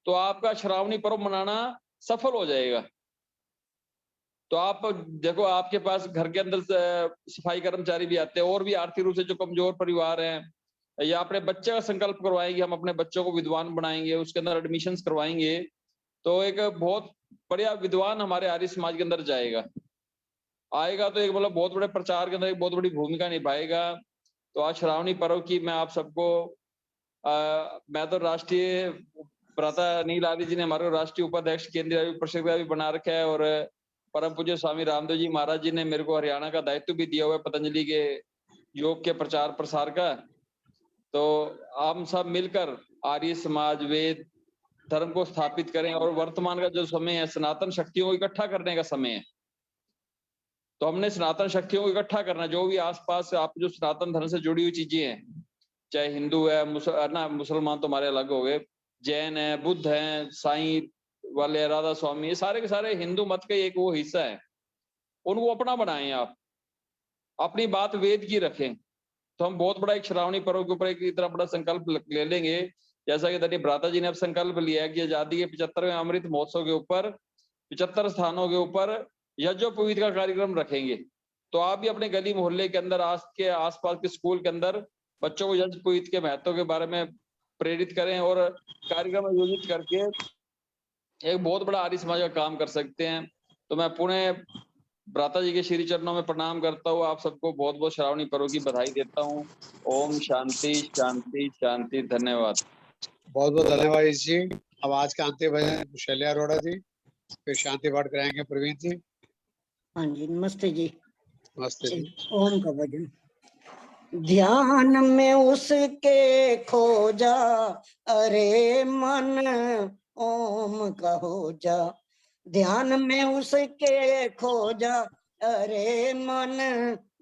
तो आपका श्रावणी पर्व मनाना सफल हो जाएगा। तो आप देखो, आपके पास घर के अंदर सफाई कर्मचारी भी आते हैं, और भी आर्थिक रूप से जो कमजोर परिवार हैं, या अपने बच्चे का संकल्प करवाएंगे, हम अपने बच्चों को विद्वान बनाएंगे, उसके अंदर एडमिशंस करवाएंगे, तो एक बहुत बढ़िया विद्वान हमारे आर्य समाज के अंदर आएगा तो एक मतलब बहुत बड़े प्रचार के अंदर एक बहुत बड़ी भूमिका निभाएगा। तो आज श्रावणी पर्व की मैं आप सबको मैं तो राष्ट्रीय भ्राता अनिल आर्य जी ने हमारे राष्ट्रीय उपाध्यक्ष केंद्रीय आर्य योग परिषद का भी बना रखा है, और परम पूज्य स्वामी रामदेव जी महाराज जी ने मेरे को हरियाणा का दायित्व भी दिया हुआ है पतंजलि के योग के प्रचार प्रसार का। तो हम सब मिलकर आर्य समाज वेद धर्म को स्थापित करें, और वर्तमान का जो समय है सनातन शक्तियों को इकट्ठा करने का समय है। तो हमने सनातन शक्तियों को इकट्ठा करना, जो भी आसपास आप जो सनातन धर्म से जुड़ी हुई चीजें हैं, चाहे हिंदू है, मुसलमान तो हमारे अलग हो गए, जैन है, बुद्ध है, साईं वाले, राधा स्वामी, ये सारे के सारे हिंदू मत का एक वो हिस्सा है। उनको अपना बनाएं, आप अपनी बात वेद की रखें। तो हम बहुत बड़ा एक श्रावणी पर्व के ऊपर एक इतना बड़ा संकल्प ले लेंगे, जैसा कि आदरणीय भ्राता जी ने अब संकल्प लिया है कि आजादी के 75वें अमृत महोत्सव के ऊपर 75 स्थानों के ऊपर यज्ञोपवीत का कार्यक्रम रखेंगे। तो आप भी अपने गली मोहल्ले के अंदर, आसपास के स्कूल के अंदर बच्चों को यज्ञोपवीत के महत्व के बारे में प्रेरित करें, और कार्यक्रम आयोजित करके एक बहुत बड़ा आर्य समाज का काम कर सकते हैं। तो मैं पुणे भ्राता जी के श्री चरणों में प्रणाम करता हूँ, आप सबको बहुत बहुत श्रावणी पर्व की बधाई देता हूँ। ओम शांति शांति शांति। धन्यवाद। बहुत बहुत धन्यवाद जी। अब आज का अंतिम भजन शैल्या अरोड़ा जी, फिर शांति पाठ कराएंगे प्रवीण जी। हाँ जी, नमस्ते जी। नमस्ते जी। ओम का भजन। ध्यान में उसके खो जा, अरे मन ओम का हो जा। ध्यान में उसके खो जा, अरे मन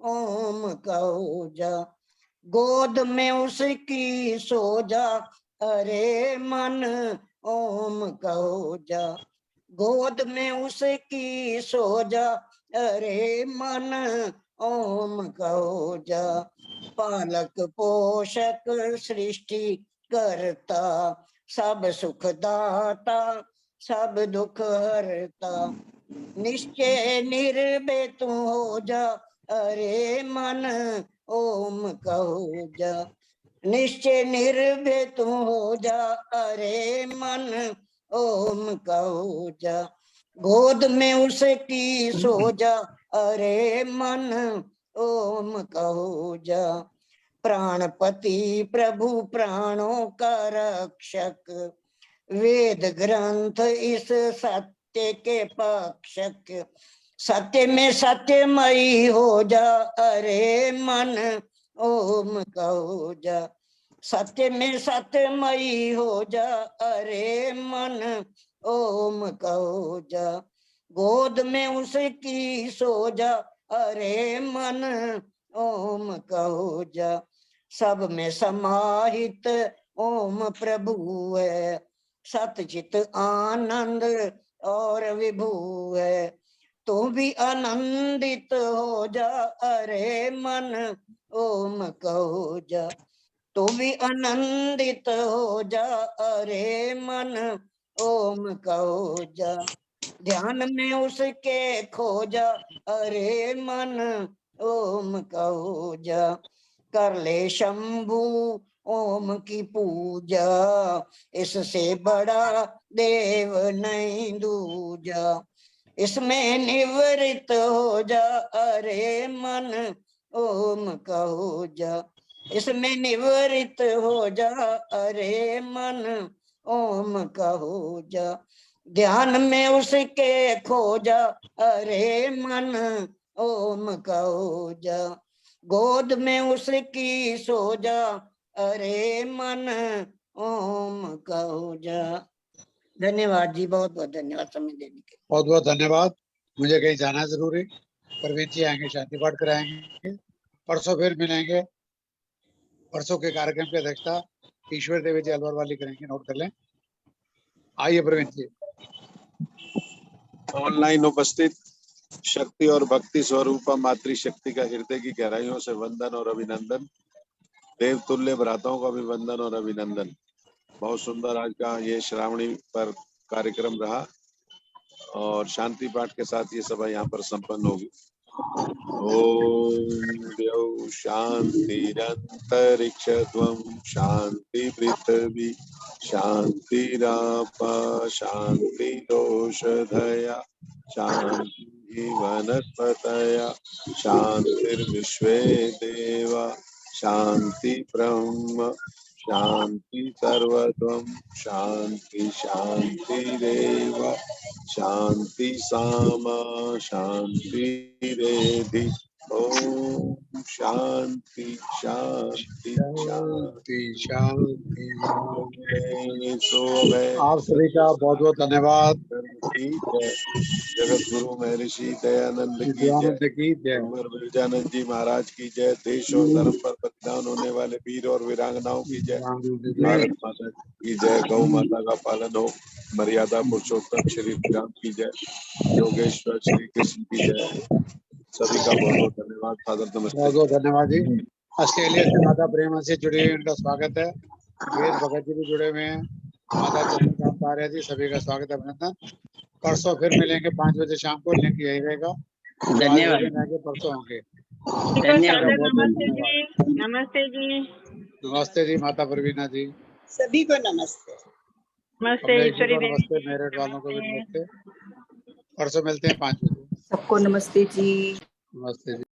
ओम का हो जा। गोद में उसकी सो जा, अरे मन ओम कहो जा, गोद में उसकी सो जा, अरे मन ओम कहो जा। पालक पोषक सृष्टि करता, सब सुख दाता सब दुख हरता। निश्चय निर्भय तू हो जा, अरे मन ओम कहो जा। निश्चय निर्भय तू हो जा, अरे मन ओम कहो जा। गोद में उसकी सो जा, अरे मन ओम कहो जा। प्राणपति प्रभु प्राणों का रक्षक, वेद ग्रंथ इस सत्य के पक्षक। सत्य में सत्यमयी हो जा, अरे मन ओम कहो जा। सत्य में सत्यमयी हो जा, अरे मन ओम कहो जा। गोद में उसकी सो जा, अरे मन ओम कहो जा। सब में समाहित ओम प्रभु है, सतचित आनंद और विभु है। तू भी आनंदित हो जा, अरे मन ओम कहो जा। तू भी आनंदित हो जा, अरे मन ओम कहो जा। ध्यान में उसके खो जा, अरे मन ओम कहो जा। कर ले शंभु ओम की पूजा, इससे बड़ा देव नहीं दूजा। इसमें निवृत्त हो जा, अरे मन ओम कहो जा। इसमें निवृत्त हो जा, अरे मन ओम कहो जा। ध्यान में उसके खो जा, अरे मन ओम कहो जा। गोद में उसकी सो जा, अरे मन ओम कहो जा। धन्यवाद जी, बहुत बहुत धन्यवाद समय देने के। बहुत बहुत धन्यवाद। मुझे कहीं जाना है जरूरी, प्रवीण जी आएंगे, शांति पाठ कराएंगे। परसों फिर मिलेंगे। परसों के कार्यक्रम की अध्यक्षता ईश्वर देवी जी अलवर वाली करेंगे, नोट कर लें। आइए प्रवीण जी। ऑनलाइन उपस्थित शक्ति और भक्ति स्वरूपा मातृशक्ति का हृदय की गहराइयों से वंदन और अभिनंदन। देवतुल्य भ्राताओं का भी वंदन और अभिनंदन। बहुत सुंदर आज का ये श्रावणी पर कार्यक्रम रहा और शांति पाठ के साथ ये सभा यहाँ पर संपन्न होगी। ओम द्यौ शांतिरंतरिक्षध्वं शांति पृथ्वी शांतिरापा शांतिरोषधया शांति वनस्पतया शांतिर्विश्वे देवा शांति ब्रह्म शांति सर्वत्वं शांति शांतिरेव शांति सामा शांतिरेधि। ओम शांति शांति शांति शांति। आप सभी का बहुत बहुत धन्यवाद। जगत गुरु महर्षि दयानंद की जय, विरजानंद जी महाराज की जय। देश और धर्म पर बलिदान होने वाले वीर और वीरांगनाओं की जय। भारत माता की जय। गौ माता का पालन हो। मर्यादा पुरुषोत्तम श्री राम की जय। योगेश्वर श्री कृष्ण की जय। सभी का बहुत बहुत धन्यवाद। फादर नमस्ते। बहुत बहुत धन्यवाद जी। ऑस्ट्रेलिया से माता प्रेमा से जुड़े हुए उनका स्वागत है। वेद भगत जी भी जुड़े हुए हैं। माता चंद्रकांत आर्य जी, सभी का स्वागत है, अभिनंदन। परसों फिर मिलेंगे 5 बजे शाम को। लिंक यही रहेगा। धन्यवाद। परसों होंगे। नमस्ते जी। नमस्ते जी। नमस्ते जी माता प्रवीणा जी। सभी को नमस्ते। नमस्ते ईश्वरी देवी। नमस्ते मेरठ वालों को भी नमस्ते। परसों मिलते हैं 5 बजे। सबको नमस्ते जी। नमस्ते जी।